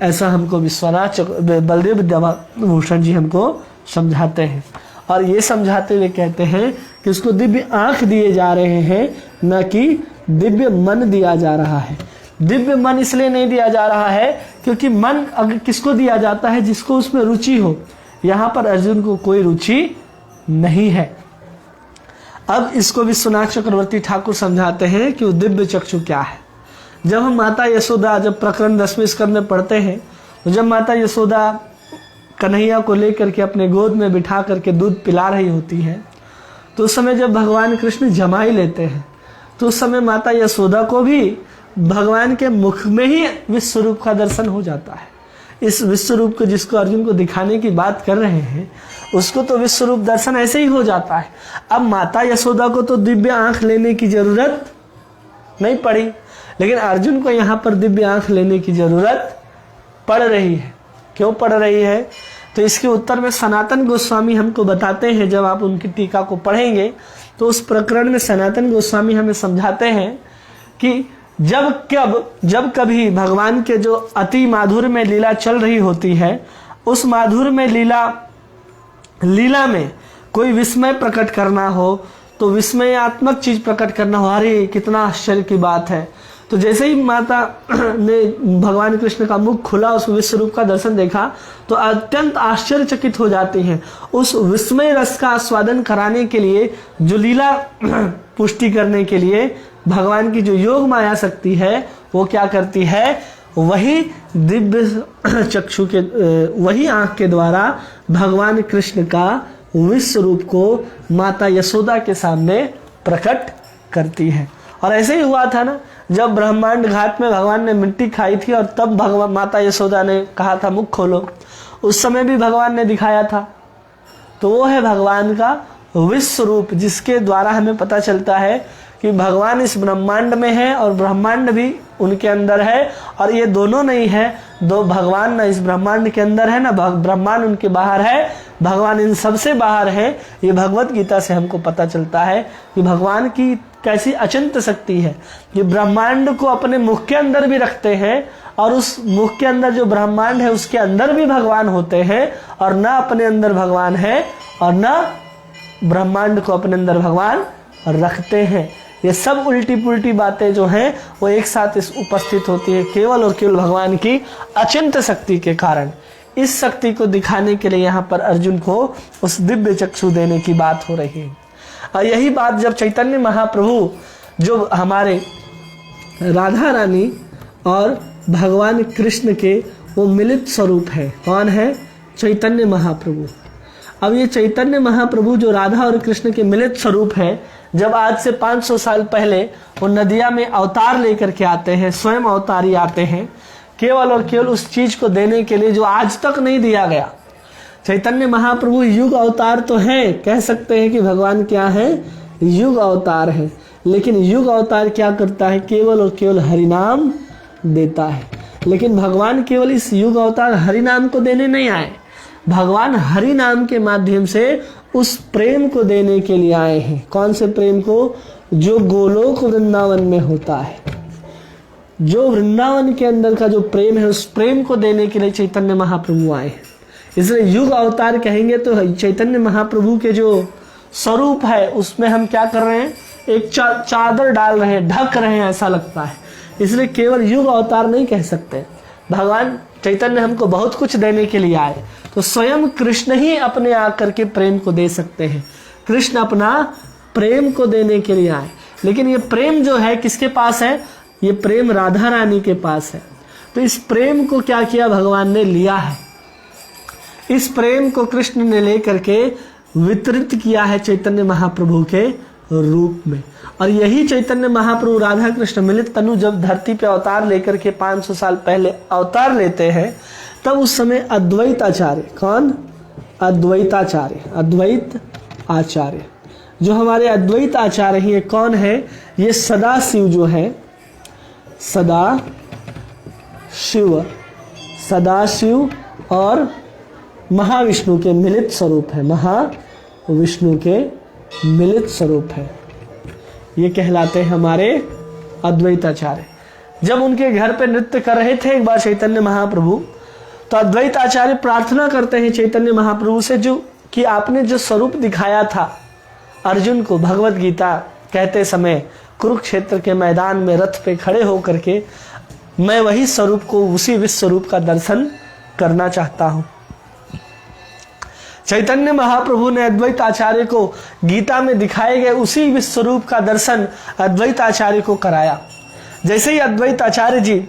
Speaker 1: ऐसा हमको विश्वनाथ बलदेव विद्याभूषण जी हमको समझाते हैं, और ये समझाते हुए कहते हैं कि उसको दिव्य आंख दिए जा रहे हैं, न कि दिव्य मन दिया जा रहा है। दिव्य मन इसलिए नहीं दिया जा रहा है क्योंकि मन अगर किसको दिया जाता है? जिसको उसमें रुचि हो। यहाँ पर अर्जुन को कोई रुचि नहीं है। अब इसको विश्वनाथ चक्रवर्ती ठाकुर समझाते हैं कि वो दिव्य चक्षु क्या है। जब हम माता यशोदा, जब प्रकरण 10वें स्कंद में पढ़ते हैं, तो जब माता यशोदा कन्हैया को लेकर के अपने गोद में बिठा करके दूध पिला रही होती है, तो उस समय जब भगवान कृष्ण जमाई लेते हैं तो उस समय माता यशोदा को भी भगवान के मुख में ही विश्व रूप का दर्शन हो जाता है। इस विश्व रूप को जिसको अर्जुन को दिखाने की बात कर रहे हैं उसको तो विश्व रूप दर्शन ऐसे ही हो जाता है। अब माता यशोदा को तो दिव्य आंख लेने की जरूरत नहीं पड़ी, लेकिन अर्जुन को यहाँ पर दिव्य आंख लेने की जरूरत पड़ रही है। क्यों पड़ रही है? तो इसके उत्तर में सनातन गोस्वामी हमको बताते हैं। जब आप उनकी टीका को पढ़ेंगे तो उस प्रकरण में सनातन गोस्वामी हमें समझाते हैं कि जब कभी भगवान के जो अति माधुर्य में लीला चल रही होती है, उस माधुर्य में लीला में कोई विस्मय प्रकट करना हो, तो विस्मयात्मक चीज प्रकट करना हो, अरे कितना आश्चर्य की बात है, तो जैसे ही माता ने भगवान कृष्ण का मुख खुला, उस विश्व रूप का दर्शन देखा, तो अत्यंत आश्चर्यचकित हो जाती हैं। उस विस्मय रस का आस्वादन कराने के लिए, जो लीला पुष्टि करने के लिए भगवान की जो योग माया शक्ति है वो क्या करती है, वही दिव्य चक्षु के, वही आंख के द्वारा भगवान कृष्ण का विश्व रूप को माता यशोदा के सामने प्रकट करती है। और ऐसे ही हुआ था ना, जब ब्रह्मांड घाट में भगवान ने मिट्टी खाई थी और तब भगवान माता यशोदा ने कहा था मुख खोलो, उस समय भी भगवान ने दिखाया था। तो वो है भगवान का विश्व रूप, जिसके द्वारा हमें पता चलता है कि भगवान इस ब्रह्मांड में है और ब्रह्मांड भी उनके अंदर है, और ये दोनों नहीं है, दो भगवान ना इस ब्रह्मांड के अंदर है ना ब्रह्मांड उनके बाहर है, भगवान इन सबसे बाहर है। ये भगवत गीता से हमको पता चलता है कि भगवान की कैसी अचिंत्य शक्ति है। ये ब्रह्मांड को अपने मुख के अंदर भी रखते हैं, और उस मुख के अंदर जो ब्रह्मांड है उसके अंदर भी भगवान होते हैं, और न अपने अंदर भगवान है और न ब्रह्मांड को अपने अंदर भगवान रखते हैं। ये सब उल्टी पुल्टी बातें जो हैं वो एक साथ इस उपस्थित होती है केवल और केवल भगवान की अचिंत्य शक्ति के कारण। इस शक्ति को दिखाने के लिए यहाँ पर अर्जुन को उस दिव्य चक्षु देने की बात हो रही है। और यही बात जब चैतन्य महाप्रभु, जो हमारे राधा रानी और भगवान कृष्ण के वो मिलित स्वरूप है, कौन है? चैतन्य महाप्रभु। अब ये चैतन्य महाप्रभु जो राधा और कृष्ण के मिलित स्वरूप है, जब आज से 500 साल पहले वो नदिया में अवतार लेकर के आते हैं, स्वयं अवतारी आते हैं, केवल और केवल उस चीज को देने के लिए जो आज तक नहीं दिया गया। चैतन्य महाप्रभु युग अवतार तो है, कह सकते हैं कि भगवान क्या है? युग अवतार है। लेकिन युग अवतार क्या करता है? केवल और केवल हरिनाम देता है। लेकिन भगवान केवल इस युग अवतार हरिनाम को देने नहीं आए, भगवान हरि नाम के माध्यम से उस प्रेम को देने के लिए आए हैं। कौन से प्रेम को? जो गोलोक वृंदावन में होता है, जो वृंदावन के अंदर का जो प्रेम है, उस प्रेम को देने के लिए चैतन्य महाप्रभु आए हैं। इसलिए युग अवतार कहेंगे तो चैतन्य महाप्रभु के जो स्वरूप है उसमें हम क्या कर रहे हैं? एक चादर डाल रहे हैं, ढक रहे हैं, ऐसा लगता है। इसलिए केवल युग अवतार नहीं कह सकते। भगवान चैतन्य हमको बहुत कुछ देने के लिए आए, तो स्वयं कृष्ण ही अपने आकर के प्रेम को दे सकते हैं। कृष्ण अपना प्रेम को देने के लिए आए, लेकिन ये प्रेम जो है किसके पास है? ये प्रेम राधा रानी के पास है। तो इस प्रेम को क्या किया? भगवान ने लिया है। इस प्रेम को कृष्ण ने लेकर के वितरित किया है चैतन्य महाप्रभु के रूप में। और यही चैतन्य महाप्रभु राधा कृष्ण मिलित तनु जब धरती पे अवतार लेकर के 500 साल पहले अवतार लेते हैं, तब उस समय अद्वैत आचार्य, कौन? अद्वैताचार्य, अद्वैत आचार्य, जो हमारे अद्वैत आचार्य हैं, कौन है? ये सदा शिव जो है, सदा शिव और महाविष्णु के मिलित स्वरूप है, महाविष्णु के मिलित स्वरूप है। ये कहलाते हैं हमारे अद्वैताचार्य। जब उनके घर पे नृत्य कर रहे थे एक बार चैतन्य महाप्रभु, तो अद्वैत आचार्य प्रार्थना करते हैं चैतन्य महाप्रभु से, जो कि आपने जो स्वरूप दिखाया था अर्जुन को भगवत गीता कहते समय कुरुक्षेत्र के मैदान में रथ पे खड़े होकर के, मैं वही स्वरूप को, उसी विश्व स्वरूप का दर्शन करना चाहता हूं। चैतन्य महाप्रभु ने अद्वैत आचार्य को गीता में दिखाए गए उसी विश्व स्वरूप का दर्शन अद्वैत आचार्य को कराया। जैसे ही अद्वैत आचार्य जी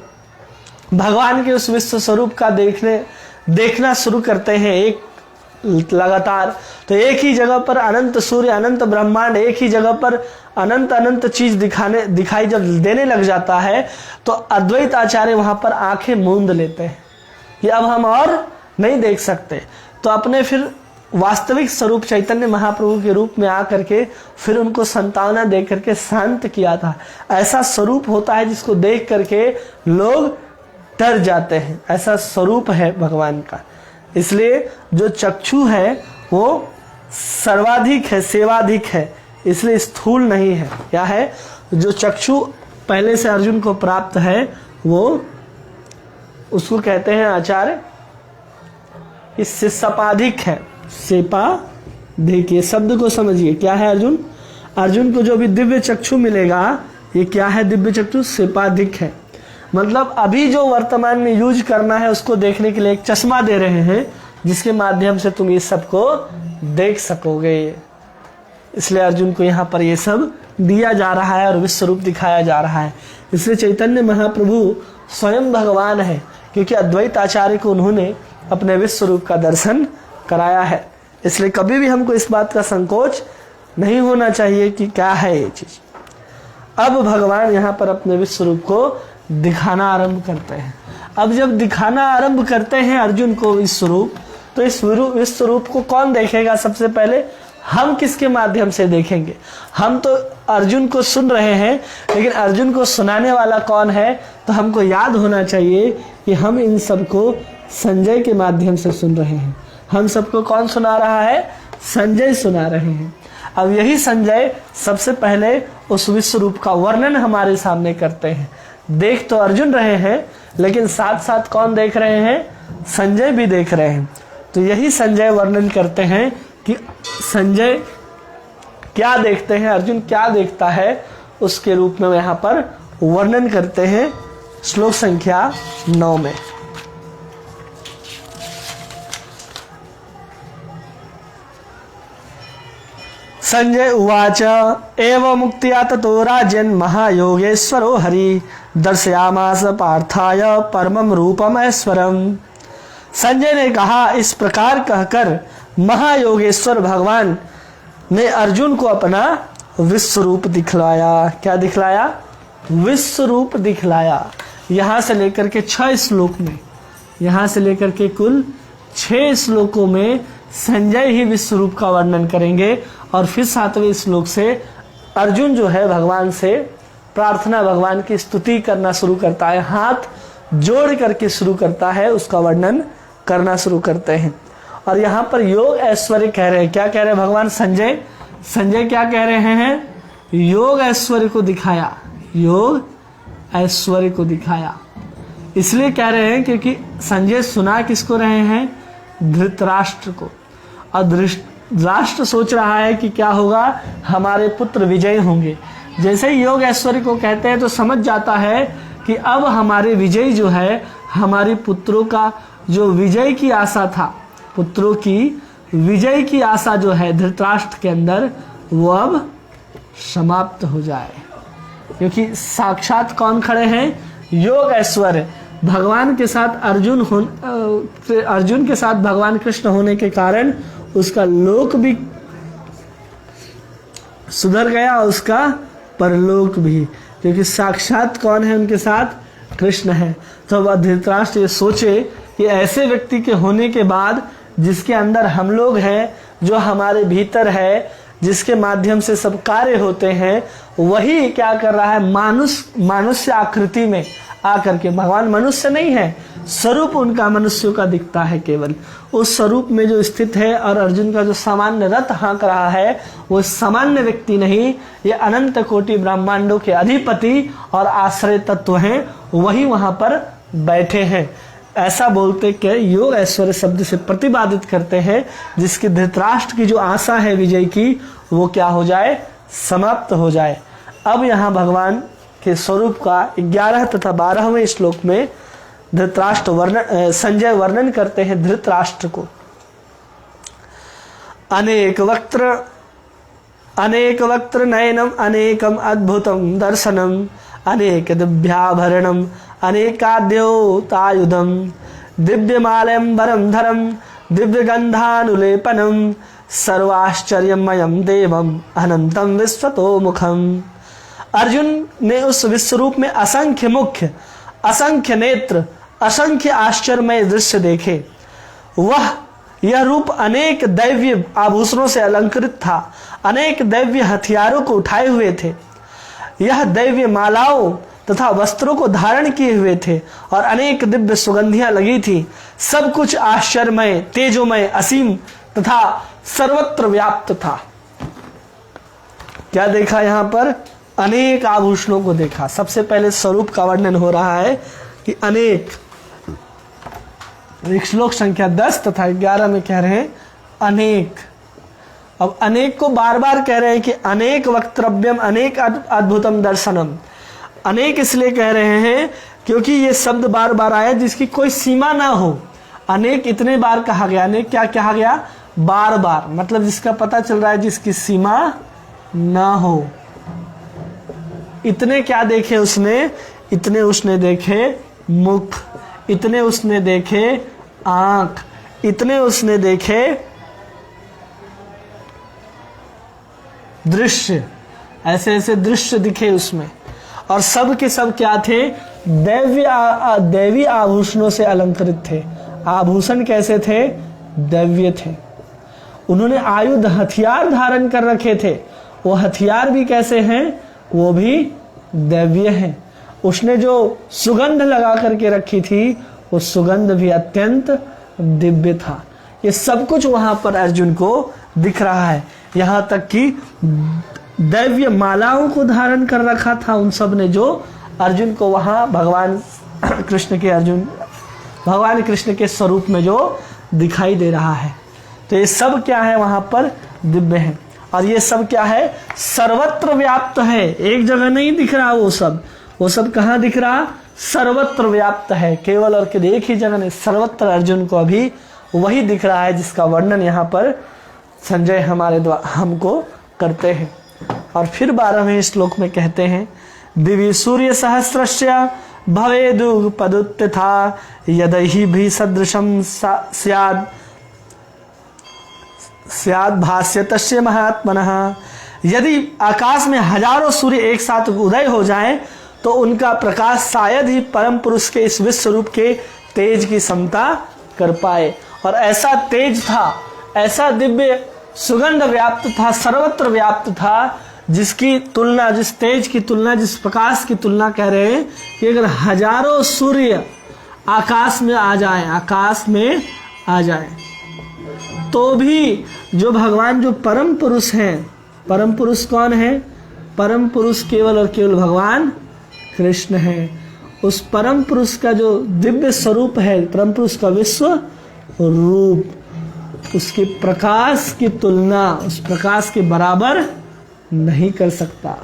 Speaker 1: भगवान के उस विश्व स्वरूप का देखना शुरू करते हैं एक लगातार, तो एक ही जगह पर अनंत सूर्य, अनंत ब्रह्मांड, एक ही जगह पर अनंत अनंत चीज दिखाई जब देने लग जाता है, तो अद्वैत आचार्य वहां पर आंखें मूंद लेते हैं कि अब हम और नहीं देख सकते। तो अपने फिर वास्तविक स्वरूप चैतन्य महाप्रभु के रूप में आकर के फिर उनको संतावना दे करके शांत किया था। ऐसा स्वरूप होता है जिसको देख करके लोग डर जाते हैं, ऐसा स्वरूप है भगवान का। इसलिए जो चक्षु है वो सर्वाधिक है, सेवाधिक है, इसलिए स्थूल नहीं है। क्या है? जो चक्षु पहले से अर्जुन को प्राप्त है वो उसको कहते हैं आचार्य इससे सपाधिक है। सेपा देखिए शब्द को समझिए, क्या है अर्जुन? अर्जुन को जो भी दिव्य चक्षु मिलेगा ये क्या है? दिव्य चक्षु सेपाधिक है। मतलब अभी जो वर्तमान में यूज करना है उसको देखने के लिए एक चश्मा दे रहे हैं जिसके माध्यम से तुम ये सबको देख सकोगे। इसलिए अर्जुन को यहाँ पर ये सब दिया जा रहा है और विश्व रूप दिखाया जा रहा है। इसलिए चैतन्य महाप्रभु स्वयं भगवान है, क्योंकि अद्वैत आचार्य को उन्होंने अपने विश्व रूप का दर्शन कराया है। इसलिए कभी भी हमको इस बात का संकोच नहीं होना चाहिए कि क्या है ये चीज। अब भगवान यहाँ पर अपने विश्व रूप को दिखाना आरंभ करते हैं। अब जब दिखाना आरंभ करते हैं अर्जुन को विश्व रूप, तो इस विश्व रूप को कौन देखेगा? सबसे पहले हम किसके माध्यम से देखेंगे? हम तो अर्जुन को सुन रहे हैं, लेकिन अर्जुन को सुनाने वाला कौन है? तो हमको याद होना चाहिए कि हम इन सबको संजय के माध्यम से सुन रहे हैं। हम सबको कौन सुना रहा है? संजय सुना रहे हैं। अब यही संजय सबसे पहले उस विश्व रूप का वर्णन हमारे सामने करते हैं। देख तो अर्जुन रहे हैं, लेकिन साथ साथ कौन देख रहे हैं? संजय भी देख रहे हैं। तो यही संजय वर्णन करते हैं कि संजय क्या देखते हैं, अर्जुन क्या देखता है, उसके रूप में यहाँ पर वर्णन करते हैं श्लोक संख्या 9 में। संजय उवाच एव मुक्त्या ततो राजन् महायोगेश्वरो हरि दर्शयामास पार्थाय परमं रूपम ऐश्वरम। संजय ने कहा, इस प्रकार कहकर महायोगेश्वर भगवान ने अर्जुन को अपना विश्व रूप दिखलाया। क्या दिखलाया? विश्व रूप दिखलाया। यहाँ से लेकर के 6 श्लोक में, यहाँ से लेकर के कुल 6 श्लोकों में संजय ही विश्व रूप का वर्णन करेंगे। और फिर 7वें श्लोक से अर्जुन जो है भगवान से प्रार्थना, भगवान की स्तुति करना शुरू करता है, हाथ जोड़ करके शुरू करता है, उसका वर्णन करना शुरू करते हैं। और यहाँ पर योग ऐश्वर्य कह रहे हैं। क्या कह रहे हैं भगवान? संजय क्या कह रहे हैं? योग ऐश्वर्य को दिखाया, योग ऐश्वर्य को दिखाया। इसलिए कह रहे हैं क्योंकि संजय सुना किसको रहे हैं? धृतराष्ट्र को। और धृतराष्ट्र सोच रहा है कि क्या होगा? हमारे पुत्र विजयी होंगे। जैसे ही योग ऐश्वर्य को कहते हैं तो समझ जाता है कि अब हमारे विजय जो है, हमारी पुत्रों का जो विजय की आशा था, पुत्रों की विजय की आशा जो है धृतराष्ट्र के अंदर, वो अब समाप्त हो जाए। क्योंकि साक्षात कौन खड़े हैं? योग ऐश्वर्य। भगवान के साथ अर्जुन के साथ भगवान कृष्ण होने के कारण उसका लोक भी सुधर गया, उसका परलोक भी, क्योंकि साक्षात कौन है उनके साथ? कृष्ण है। तो वह धृतराष्ट्र ये सोचे कि ऐसे व्यक्ति के होने के बाद, जिसके अंदर हम लोग हैं, जो हमारे भीतर है, जिसके माध्यम से सब कार्य होते हैं, वही क्या कर रहा है? मानुष्य आकृति में आकर के, भगवान मनुष्य नहीं है, स्वरूप उनका मनुष्यों का दिखता है केवल, उस स्वरूप में जो स्थित है। और अर्जुन का जो सामान्य रथ हाँक रहा है वो सामान्य व्यक्ति नहीं, ये अनंत कोटि ब्रह्मांडों के अधिपति और आश्रय तत्व हैं, वही वहां पर बैठे हैं। ऐसा बोलते के योग ऐश्वर्य शब्द से प्रतिपादित करते हैं, जिसकी धृतराष्ट्र की जो आशा है विजय की, वो क्या हो जाए? समाप्त हो जाए। अब यहाँ भगवान के स्वरूप का 11 तथा 12वें श्लोक में धृतराष्ट्र संजय वर्णन करते हैं धृतराष्ट्र को। अनेक वक्त्र नयनम अनेकम अद्भुतम दर्शनम अनेक दिव्याभरणम अनेकाद्योतायुधम दिव्यमालयंबरम धरम दिव्यगंधानुलेपनम सर्वाश्चर्यमयम देवम अनंतम विश्वतो मुखम। अर्जुन ने उस विश्वरूप में असंख्य मुख्य, असंख्य नेत्र, असंख्य आश्चर्यमय दृश्य देखे। यह रूप अनेक दैवीय आभूषणों से अलंकृत था, अनेक दैवीय हथियारों को उठाए हुए थे। यह दैवीय मालाओं तथा वस्त्रों को धारण किए हुए थे और अनेक दिव्य सुगंधियां लगी थी। सब कुछ आश्चर्यमय, तेजोमय, असीम तथा सर्वत्र व्याप्त था। क्या देखा यहां पर? अनेक आभूषणों को देखा। सबसे पहले स्वरूप का वर्णन हो रहा है कि अनेक, श्लोक संख्या 10 तथा 11 में कह रहे हैं अनेक। अब अनेक को बार बार कह रहे हैं कि अनेक वक्तव्यम अनेक अद्भुतम दर्शनम। अनेक इसलिए कह रहे हैं क्योंकि ये शब्द बार बार आया जिसकी कोई सीमा ना हो। अनेक इतने बार कहा गया, अनेक क्या कहा गया? बार बार, मतलब जिसका पता चल रहा है जिसकी सीमा ना हो। इतने क्या देखे उसने? इतने उसने देखे मुख, इतने उसने देखे आंख, इतने उसने देखे दृश्य, ऐसे ऐसे दृश्य दिखे उसमें। और सब के सब क्या थे? दैवी आभूषणों से अलंकृत थे। आभूषण कैसे थे? दैवीय थे। उन्होंने आयुध, हथियार धारण कर रखे थे। वो हथियार भी कैसे हैं? वो भी दैवीय हैं। उसने जो सुगंध लगा करके रखी थी, वो सुगंध भी अत्यंत दिव्य था। ये सब कुछ वहां पर अर्जुन को दिख रहा है। यहां तक कि दैवीय मालाओं को धारण कर रखा था उन सब ने, जो अर्जुन को वहां भगवान कृष्ण के स्वरूप में जो दिखाई दे रहा है। तो ये सब क्या है? वहां पर दिव्य है। और ये सब क्या है? सर्वत्र व्याप्त है। एक जगह नहीं दिख रहा वो सब कहाँ दिख रहा? सर्वत्र व्याप्त है। केवल और केवल एक ही जगह नहीं, सर्वत्र अर्जुन को अभी वही दिख रहा है जिसका वर्णन यहाँ पर संजय हमारे द्वारा हमको करते हैं। और फिर 12वें श्लोक में कहते हैं, दिव्य सूर्य सहस्रस्य भवेदुपदुत्थिता यदहि भी सदृशम स्याद भास्यतस्य महात्मनः। यदि आकाश में हजारों सूर्य एक साथ उदय हो जाएं तो उनका प्रकाश शायद ही परम पुरुष के इस विश्व रूप के तेज की समता कर पाए। और ऐसा तेज था, ऐसा दिव्य सुगंध व्याप्त था, सर्वत्र व्याप्त था, जिसकी तुलना, जिस तेज की तुलना, जिस प्रकाश की तुलना कह रहे हैं कि अगर हजारों सूर्य आकाश में आ जाए तो भी जो भगवान, जो परम पुरुष हैं, परम पुरुष कौन है? परम पुरुष केवल और केवल भगवान कृष्ण है। उस परम पुरुष का जो दिव्य स्वरूप है, परम पुरुष का विश्व रूप, उसके प्रकाश की तुलना उस प्रकाश के बराबर नहीं कर सकता।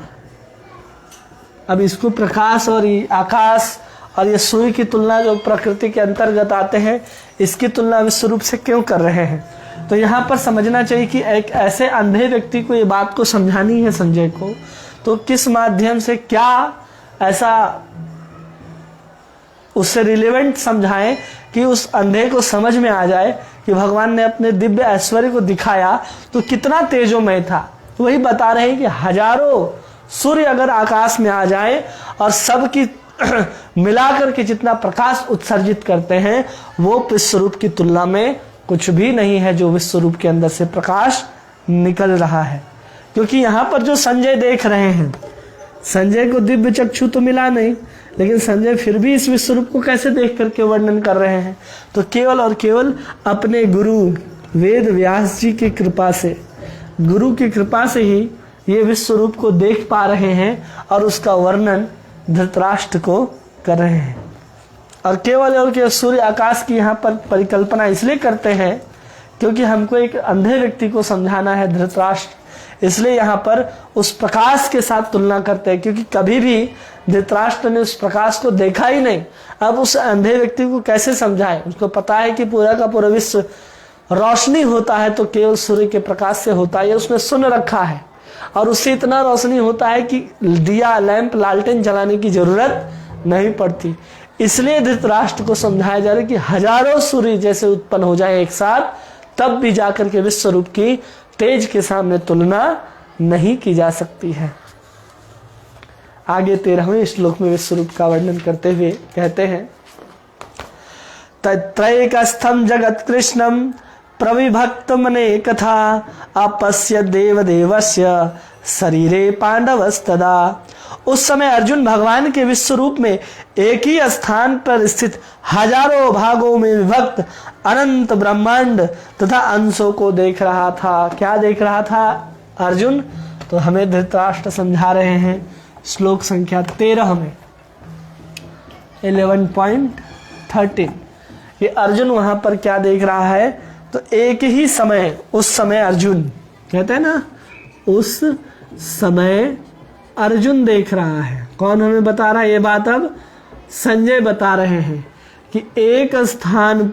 Speaker 1: अब इसको प्रकाश और आकाश और ये सूर्य की तुलना जो प्रकृति के अंतर्गत आते हैं, इसकी तुलना विश्व रूप से क्यों कर रहे हैं? तो यहाँ पर समझना चाहिए कि एक ऐसे अंधे व्यक्ति को ये बात को समझानी है संजय को, तो किस माध्यम से क्या ऐसा उससे रिलेवेंट समझाएं कि उस अंधे को समझ में आ जाए कि भगवान ने अपने दिव्य ऐश्वर्य को दिखाया तो कितना तेजोमय था। वही बता रहे हैं कि हजारों सूर्य अगर आकाश में आ जाए और सबकी मिलाकर के जितना प्रकाश उत्सर्जित करते हैं, वो विश्व रूप की तुलना में कुछ भी नहीं है, जो विश्व रूप के अंदर से प्रकाश निकल रहा है। क्योंकि यहाँ पर जो संजय देख रहे हैं, संजय को दिव्य चक्षु तो मिला नहीं, लेकिन संजय फिर भी इस विश्व रूप को कैसे देख करके वर्णन कर रहे हैं? तो केवल और केवल अपने गुरु वेद व्यास जी की कृपा से, गुरु की कृपा से ही ये विश्व रूप को देख पा रहे हैं और उसका वर्णन धृतराष्ट्र को कर रहे हैं। और केवल और केवल सूर्य आकाश की यहाँ पर परिकल्पना इसलिए करते हैं क्योंकि हमको एक अंधे व्यक्ति को समझाना है धृतराष्ट्र, इसलिए यहाँ पर उस प्रकाश के साथ तुलना करते हैं, क्योंकि कभी भी धृतराष्ट्र ने उस प्रकाश को देखा ही नहीं। अब उस अंधे व्यक्ति को कैसे समझाएं? उसको पता है कि पूरा का पूरा विश्व रोशनी होता है तो केवल सूर्य के प्रकाश से होता है, उसने सुन रखा है। और उससे इतना रोशनी होता है कि दिया, लैंप, लालटेन जलाने की जरूरत नहीं पड़ती। इसलिए धृतराष्ट्र को समझाया जा रहा है कि हजारों सूर्य जैसे उत्पन्न हो जाए एक साथ, तब भी जाकर के विश्व रूप की तेज के सामने तुलना नहीं की जा सकती है। आगे 13वें श्लोक में विश्व रूप का वर्णन करते हुए कहते हैं, तत्रैकस्थं जगत कृष्णम प्रविभक्त मने कथा अपश्य देवदेवस्य शरीरे पांडवस्तदा। उस समय अर्जुन भगवान के विश्व रूप में एक ही स्थान पर स्थित हजारों भागों में विभक्त अनंत ब्रह्मांड तथा अंशों को देख रहा था। क्या देख रहा था अर्जुन? तो हमें धृतराष्ट्र समझा रहे हैं श्लोक संख्या 13 में 11.13 कि अर्जुन वहां पर क्या देख रहा है। तो एक ही समय, उस समय अर्जुन कहते हैं ना, उस समय अर्जुन देख रहा है। कौन हमें बता रहा है ये बात? अब संजय बता रहे हैं कि एक स्थान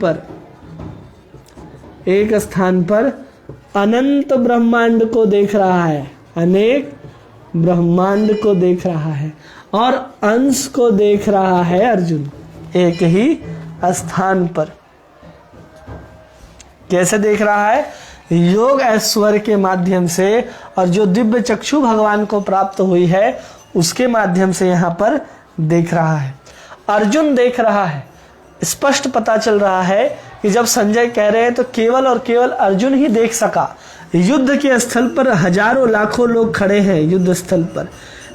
Speaker 1: पर अनंत ब्रह्मांड को देख रहा है, अनेक ब्रह्मांड को देख रहा है और अंश को देख रहा है अर्जुन एक ही स्थान पर। कैसे देख रहा है? योग ऐश्वर्य के माध्यम से और जो दिव्य चक्षु भगवान को प्राप्त हुई है उसके माध्यम से यहाँ पर देख रहा है। अर्जुन देख रहा है। स्पष्ट पता चल रहा है कि जब संजय कह रहे हैं तो केवल और केवल अर्जुन ही देख सका। युद्ध के स्थल पर हजारों लाखों लोग खड़े हैं युद्ध स्थल पर,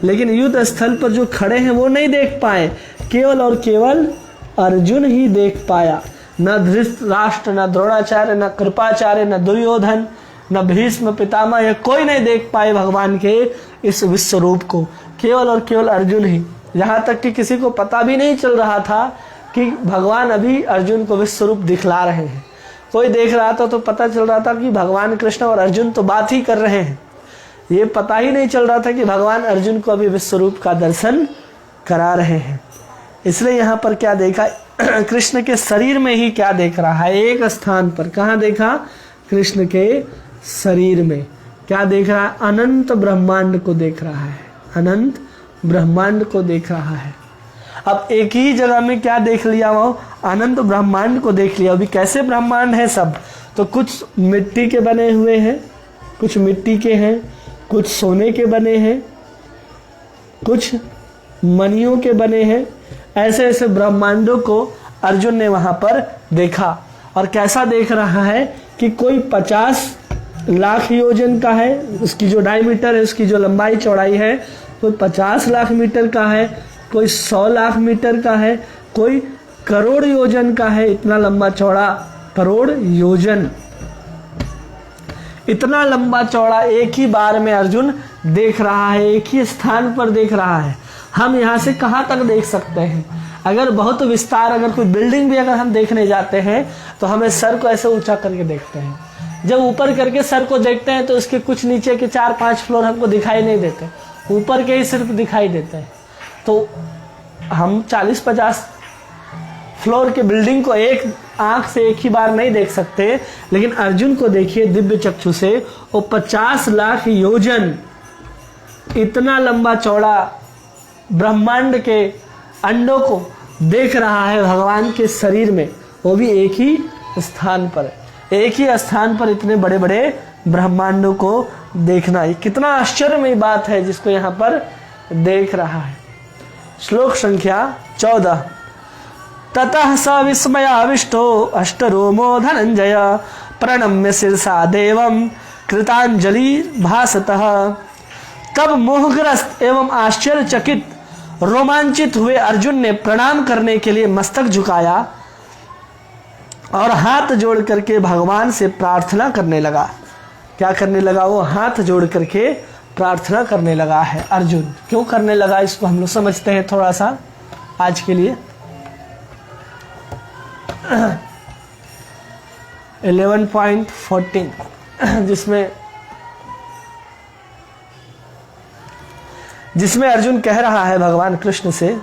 Speaker 1: लेकिन युद्ध स्थल पर जो खड़े हैं वो नहीं देख पाए, केवल और केवल अर्जुन ही देख पाया। न धृतराष्ट्र, न द्रोणाचार्य, न कृपाचार्य, न दुर्योधन, न भीष्म पितामह, ये कोई नहीं देख पाए भगवान के इस विश्व रूप को, केवल और केवल अर्जुन ही। यहाँ तक कि किसी को पता भी नहीं चल रहा था कि भगवान अभी अर्जुन को विश्व रूप दिखला रहे हैं। कोई देख रहा था तो पता चल रहा था कि भगवान कृष्ण और अर्जुन तो बात ही कर रहे हैं। ये पता ही नहीं चल रहा था कि भगवान अर्जुन को अभी विश्व रूप का दर्शन करा रहे हैं। इसलिए यहाँ पर क्या देखा? कृष्ण के शरीर में ही क्या देख रहा है? एक स्थान पर। कहाँ देखा? कृष्ण के शरीर में। क्या देख रहा है? अनंत ब्रह्मांड को देख रहा है, अनंत ब्रह्मांड को देख रहा है। अब एक ही जगह में क्या देख लिया? वो अनंत ब्रह्मांड को देख लिया। अभी कैसे ब्रह्मांड है सब? तो कुछ मिट्टी के बने हुए हैं, कुछ मिट्टी के हैं, कुछ सोने के बने हैं, कुछ मणियों के बने हैं। ऐसे ऐसे ब्रह्मांडों को अर्जुन ने वहां पर देखा। और कैसा देख रहा है कि कोई 50 लाख योजन का है, उसकी जो डायमीटर है, उसकी जो लंबाई चौड़ाई है, कोई 50 लाख मीटर का है, कोई 100 लाख मीटर का है, कोई करोड़ योजन का है। इतना लंबा चौड़ा करोड़ योजन, इतना लंबा चौड़ा एक ही बार में अर्जुन देख रहा है, एक ही स्थान पर देख रहा है। हम यहाँ से कहाँ तक देख सकते हैं? अगर बहुत विस्तार, अगर कोई बिल्डिंग भी अगर हम देखने जाते हैं तो हमें सर को ऐसे ऊंचा करके देखते हैं। जब ऊपर करके सर को देखते हैं तो उसके कुछ नीचे के 4-5 फ्लोर हमको दिखाई नहीं देते, ऊपर के ही सिर्फ दिखाई देते हैं। तो हम 40-50 फ्लोर के बिल्डिंग को एक आंख से एक ही बार नहीं देख सकते, लेकिन अर्जुन को देखिए दिव्य चक्षु से, वो 50 लाख योजन इतना लंबा चौड़ा ब्रह्मांड के अंडों को देख रहा है भगवान के शरीर में, वो भी एक ही स्थान पर। एक ही स्थान पर इतने बड़े बड़े ब्रह्मांडों को देखना, ये कितना आश्चर्यमय बात है जिसको यहाँ पर देख रहा है। श्लोक संख्या 14। ततः स विस्मयाविष्टो अष्टरोमो धनंजय प्रणम्य शिरसा देवम कृतांजलि भासतः। तब मोहग्रस्त एवं आश्चर्यचकित रोमांचित हुए अर्जुन ने प्रणाम करने के लिए मस्तक झुकाया और हाथ जोड़ करके भगवान से प्रार्थना करने लगा। क्या करने लगा? वो हाथ जोड़ करके प्रार्थना करने लगा है अर्जुन। क्यों करने लगा इसको हम लोग समझते हैं थोड़ा सा आज के लिए। 11.14 जिसमें अर्जुन कह रहा है भगवान कृष्ण से,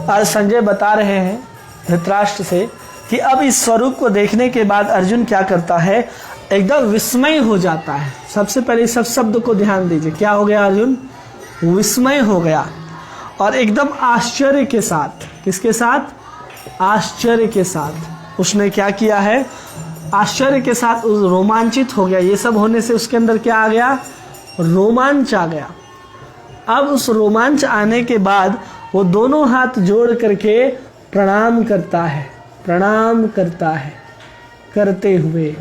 Speaker 1: और संजय बता रहे हैं धृतराष्ट्र से कि अब इस स्वरूप को देखने के बाद अर्जुन क्या करता है? एकदम विस्मय हो जाता है। सबसे पहले इस शब्द को ध्यान दीजिए, क्या हो गया? अर्जुन विस्मय हो गया और एकदम आश्चर्य के साथ। किसके साथ? आश्चर्य के साथ उसने क्या किया है, आश्चर्य के साथ रोमांचित हो गया। ये सब होने से उसके अंदर क्या आ गया, रोमांच आ गया। अब उस रोमांच आने के बाद वो दोनों हाथ जोड़ करके प्रणाम करता है, प्रणाम करता है। करते हुए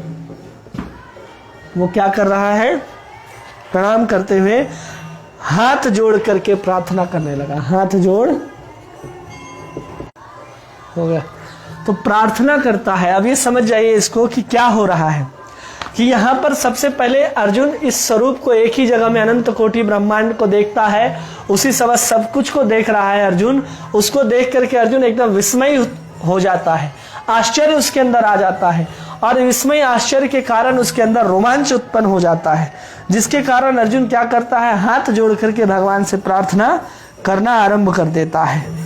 Speaker 1: वो क्या कर रहा है, प्रणाम करते हुए हाथ जोड़ करके प्रार्थना करने लगा। हाथ जोड़ हो गया, तो प्रार्थना करता है। अब ये समझ जाइए इसको कि क्या हो रहा है, कि यहाँ पर सबसे पहले अर्जुन इस स्वरूप को एक ही जगह में अनंत कोटि ब्रह्मांड को देखता है, उसी समय सब कुछ को देख रहा है अर्जुन। उसको देख करके अर्जुन एकदम विस्मय हो जाता है, आश्चर्य उसके अंदर आ जाता है, और विस्मय आश्चर्य के कारण उसके अंदर रोमांच उत्पन्न हो जाता है, जिसके कारण अर्जुन क्या करता है, हाथ जोड़ करके भगवान से प्रार्थना करना आरंभ कर देता है।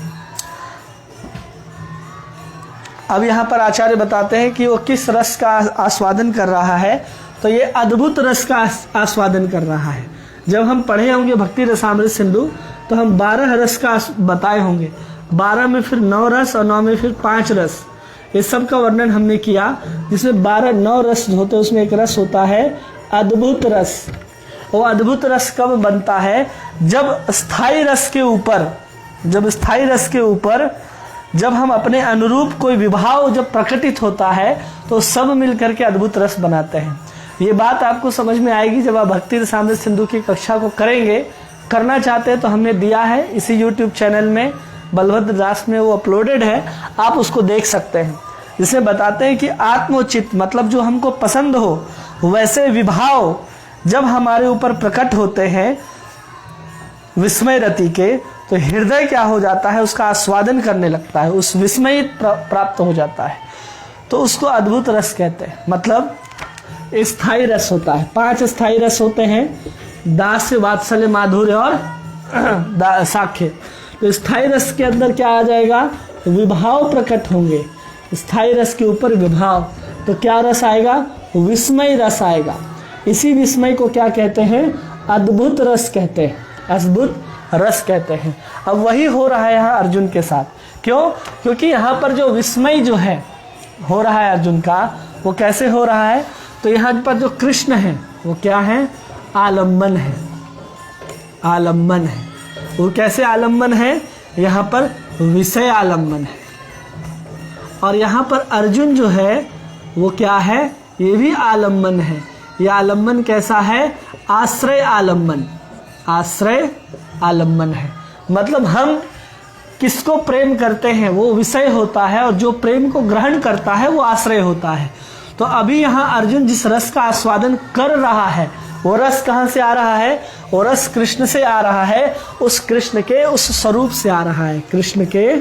Speaker 1: अब यहाँ पर आचार्य बताते हैं कि वो किस रस का आस्वादन कर रहा है, तो ये अद्भुत रस का आस्वादन कर रहा है। जब हम पढ़े होंगे भक्ति रसामृत सिंधु तो हम 12 रस का बताए होंगे, 12 में फिर 9 रस और 9 में फिर 5 रस, ये सब का वर्णन हमने किया। जिसमें 9 रस होते हैं, उसमें एक रस होता है अद्भुत रस। वो अद्भुत रस कब बनता है, जब स्थायी रस के ऊपर जब हम अपने अनुरूप कोई विभाव जब प्रकटित होता है तो सब मिलकर के अद्भुत रस बनाते हैं। ये बात आपको समझ में आएगी जब आप भक्ति रसामृत सिंधु की कक्षा को करेंगे। करना चाहते हैं तो हमने दिया है इसी YouTube चैनल में, बलभद्र दास में वो अपलोडेड है, आप उसको देख सकते हैं। जिसमें बताते हैं कि आत्मोचित मतलब जो हमको पसंद हो वैसे विभाव जब हमारे ऊपर प्रकट होते हैं विस्मय रति के, तो हृदय क्या हो जाता है, उसका आस्वादन करने लगता है, उस विस्मय प्राप्त हो जाता है, तो उसको अद्भुत रस कहते हैं। मतलब स्थायी रस होता है, 5 स्थायी रस होते हैं, दास्य, वात्सल्य, माधुर्य और साख्य। तो स्थायी रस के अंदर क्या आ जाएगा, विभाव प्रकट होंगे। स्थायी रस के ऊपर विभाव, तो क्या रस आएगा, विस्मय रस आएगा। इसी विस्मय को क्या कहते हैं, अद्भुत रस कहते हैं, अद्भुत रस कहते हैं। अब वही हो रहा है यहाँ अर्जुन के साथ। क्यों, क्योंकि यहाँ पर जो विस्मय जो है हो रहा है अर्जुन का, वो कैसे हो रहा है, तो यहाँ पर जो कृष्ण है वो क्या है, आलम्बन है, आलम्बन है। वो कैसे आलम्बन है, यहाँ पर विषय आलम्बन है। और यहाँ पर अर्जुन जो है वो क्या है, ये भी आलम्बन है। ये आलम्बन कैसा है, आश्रय आलम्बन, आश्रय आलम्बन है। मतलब हम किसको प्रेम करते हैं वो विषय होता है, और जो प्रेम को ग्रहण करता है वो आश्रय होता है। तो अभी यहाँ अर्जुन जिस रस का आस्वादन कर रहा है, वो रस कहाँ से आ रहा है, वो रस कृष्ण से आ रहा है, उस कृष्ण के उस स्वरूप से आ रहा है, कृष्ण के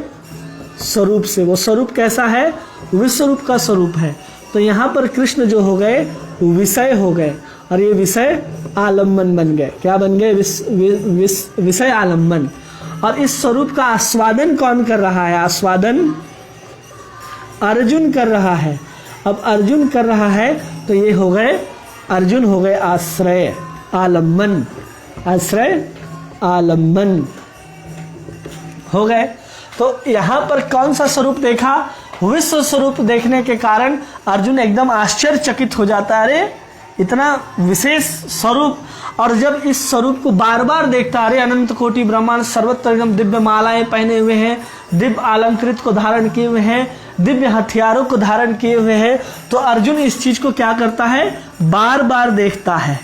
Speaker 1: स्वरूप से। वो स्वरूप कैसा है, विश्वरूप का स्वरूप है। तो यहाँ पर कृष्ण जो हो गए विषय हो गए, और ये विषय आलम्बन बन गए। क्या बन गए, विषय आलम्बन। और इस स्वरूप का आस्वादन कौन कर रहा है, आस्वादन अर्जुन कर रहा है। अब अर्जुन कर रहा है तो ये हो गए, अर्जुन हो गए आश्रय आलम्बन, आश्रय आलम्बन हो गए। तो यहाँ पर कौन सा स्वरूप देखा, विश्व स्वरूप देखने के कारण अर्जुन एकदम आश्चर्यचकित हो जाता है, अरे इतना विशेष स्वरूप। और जब इस स्वरूप को बार बार देखता है, अरे अनंत कोटि ब्रह्मांड सर्वत्र एकदम दिव्य मालाएं पहने हुए हैं, दिव्य अलंकृत को धारण किए हुए हैं, दिव्य हथियारों को धारण किए हुए हैं, तो अर्जुन इस चीज को क्या करता है, बार बार देखता है।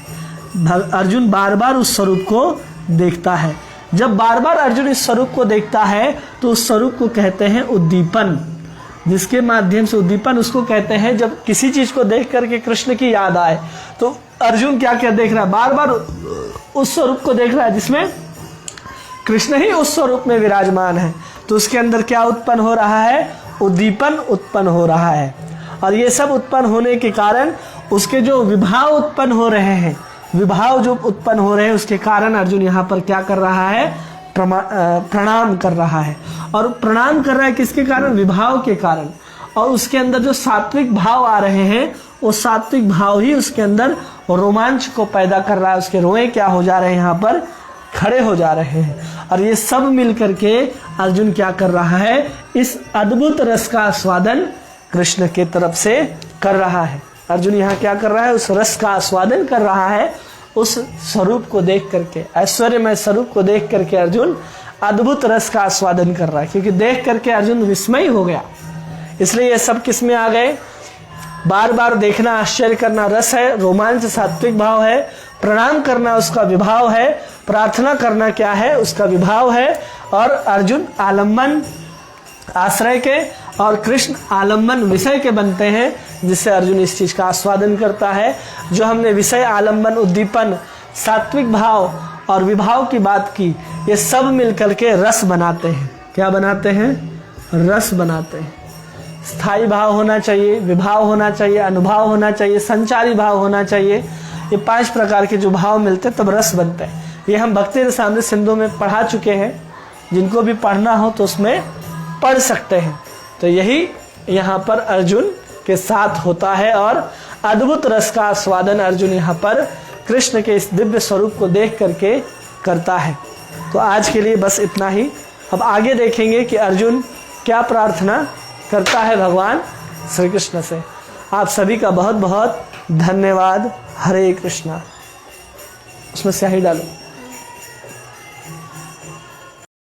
Speaker 1: अर्जुन बार बार उस स्वरूप को देखता है। जब बार बार अर्जुन इस स्वरूप को देखता है तो उस स्वरूप को कहते हैं उद्दीपन। जिसके माध्यम से उद्दीपन उसको कहते हैं, जब किसी चीज को देख करके कृष्ण की याद आए तो अर्जुन क्या क्या देख रहा है, बार बार उस स्वरूप को देख रहा है जिसमें कृष्ण ही उस स्वरूप में विराजमान है। तो उसके अंदर क्या उत्पन्न हो रहा है, उद्दीपन उत्पन्न हो रहा है। और ये सब उत्पन्न होने के कारण उसके जो विभाव उत्पन्न हो रहे हैं, विभाव जो उत्पन्न हो रहे हैं, उसके कारण अर्जुन यहाँ पर क्या कर रहा है, प्रणाम कर रहा है। और प्रणाम कर रहा है किसके कारण, विभाव के कारण। और उसके अंदर जो सात्विक भाव आ रहे हैं, वो सात्विक भाव ही उसके अंदर रोमांच को पैदा कर रहा है। उसके रोए क्या हो जा रहे हैं, यहाँ पर खड़े हो जा रहे हैं। और ये सब मिल करके अर्जुन क्या कर रहा है, इस अद्भुत रस का आस्वादन कृष्ण के तरफ से कर रहा है। अर्जुन यहाँ क्या कर रहा है, उस रस का आस्वादन कर रहा है। उस स्वरूप को देख करके, ऐश्वर्यमय स्वरूप को देख करके अर्जुन अद्भुत रस का आस्वादन कर रहा है, क्योंकि देख करके अर्जुन विस्मय हो गया। इसलिए ये सब किस में आ गए, बार बार देखना, आश्चर्य करना रस है, रोमांच सात्विक भाव है, प्रणाम करना उसका विभाव है, प्रार्थना करना क्या है, उसका विभाव है। और अर्जुन आलम्बन आश्रय के और कृष्ण आलम्बन विषय के बनते हैं, जिससे अर्जुन इस चीज का आस्वादन करता है। जो हमने विषय, आलम्बन, उद्दीपन, सात्विक भाव और विभाव की बात की, ये सब मिलकर के रस बनाते हैं। क्या बनाते हैं, रस बनाते हैं। स्थायी भाव होना चाहिए, विभाव होना चाहिए, अनुभाव होना चाहिए, संचारी भाव होना चाहिए। ये 5 प्रकार के जो भाव मिलते तब रस बनते हैं। ये हम भक्ति रसामृत सिंधु में पढ़ा चुके हैं, जिनको भी पढ़ना हो तो उसमें पढ़ सकते हैं। तो यही यहाँ पर अर्जुन के साथ होता है और अद्भुत रस का आस्वादन अर्जुन यहाँ पर कृष्ण के इस दिव्य स्वरूप को देख करके करता है। तो आज के लिए बस इतना ही। अब आगे देखेंगे कि अर्जुन क्या प्रार्थना करता है भगवान श्री कृष्ण से। आप सभी का बहुत बहुत धन्यवाद। हरे कृष्णा। उसमें स्याही डालो।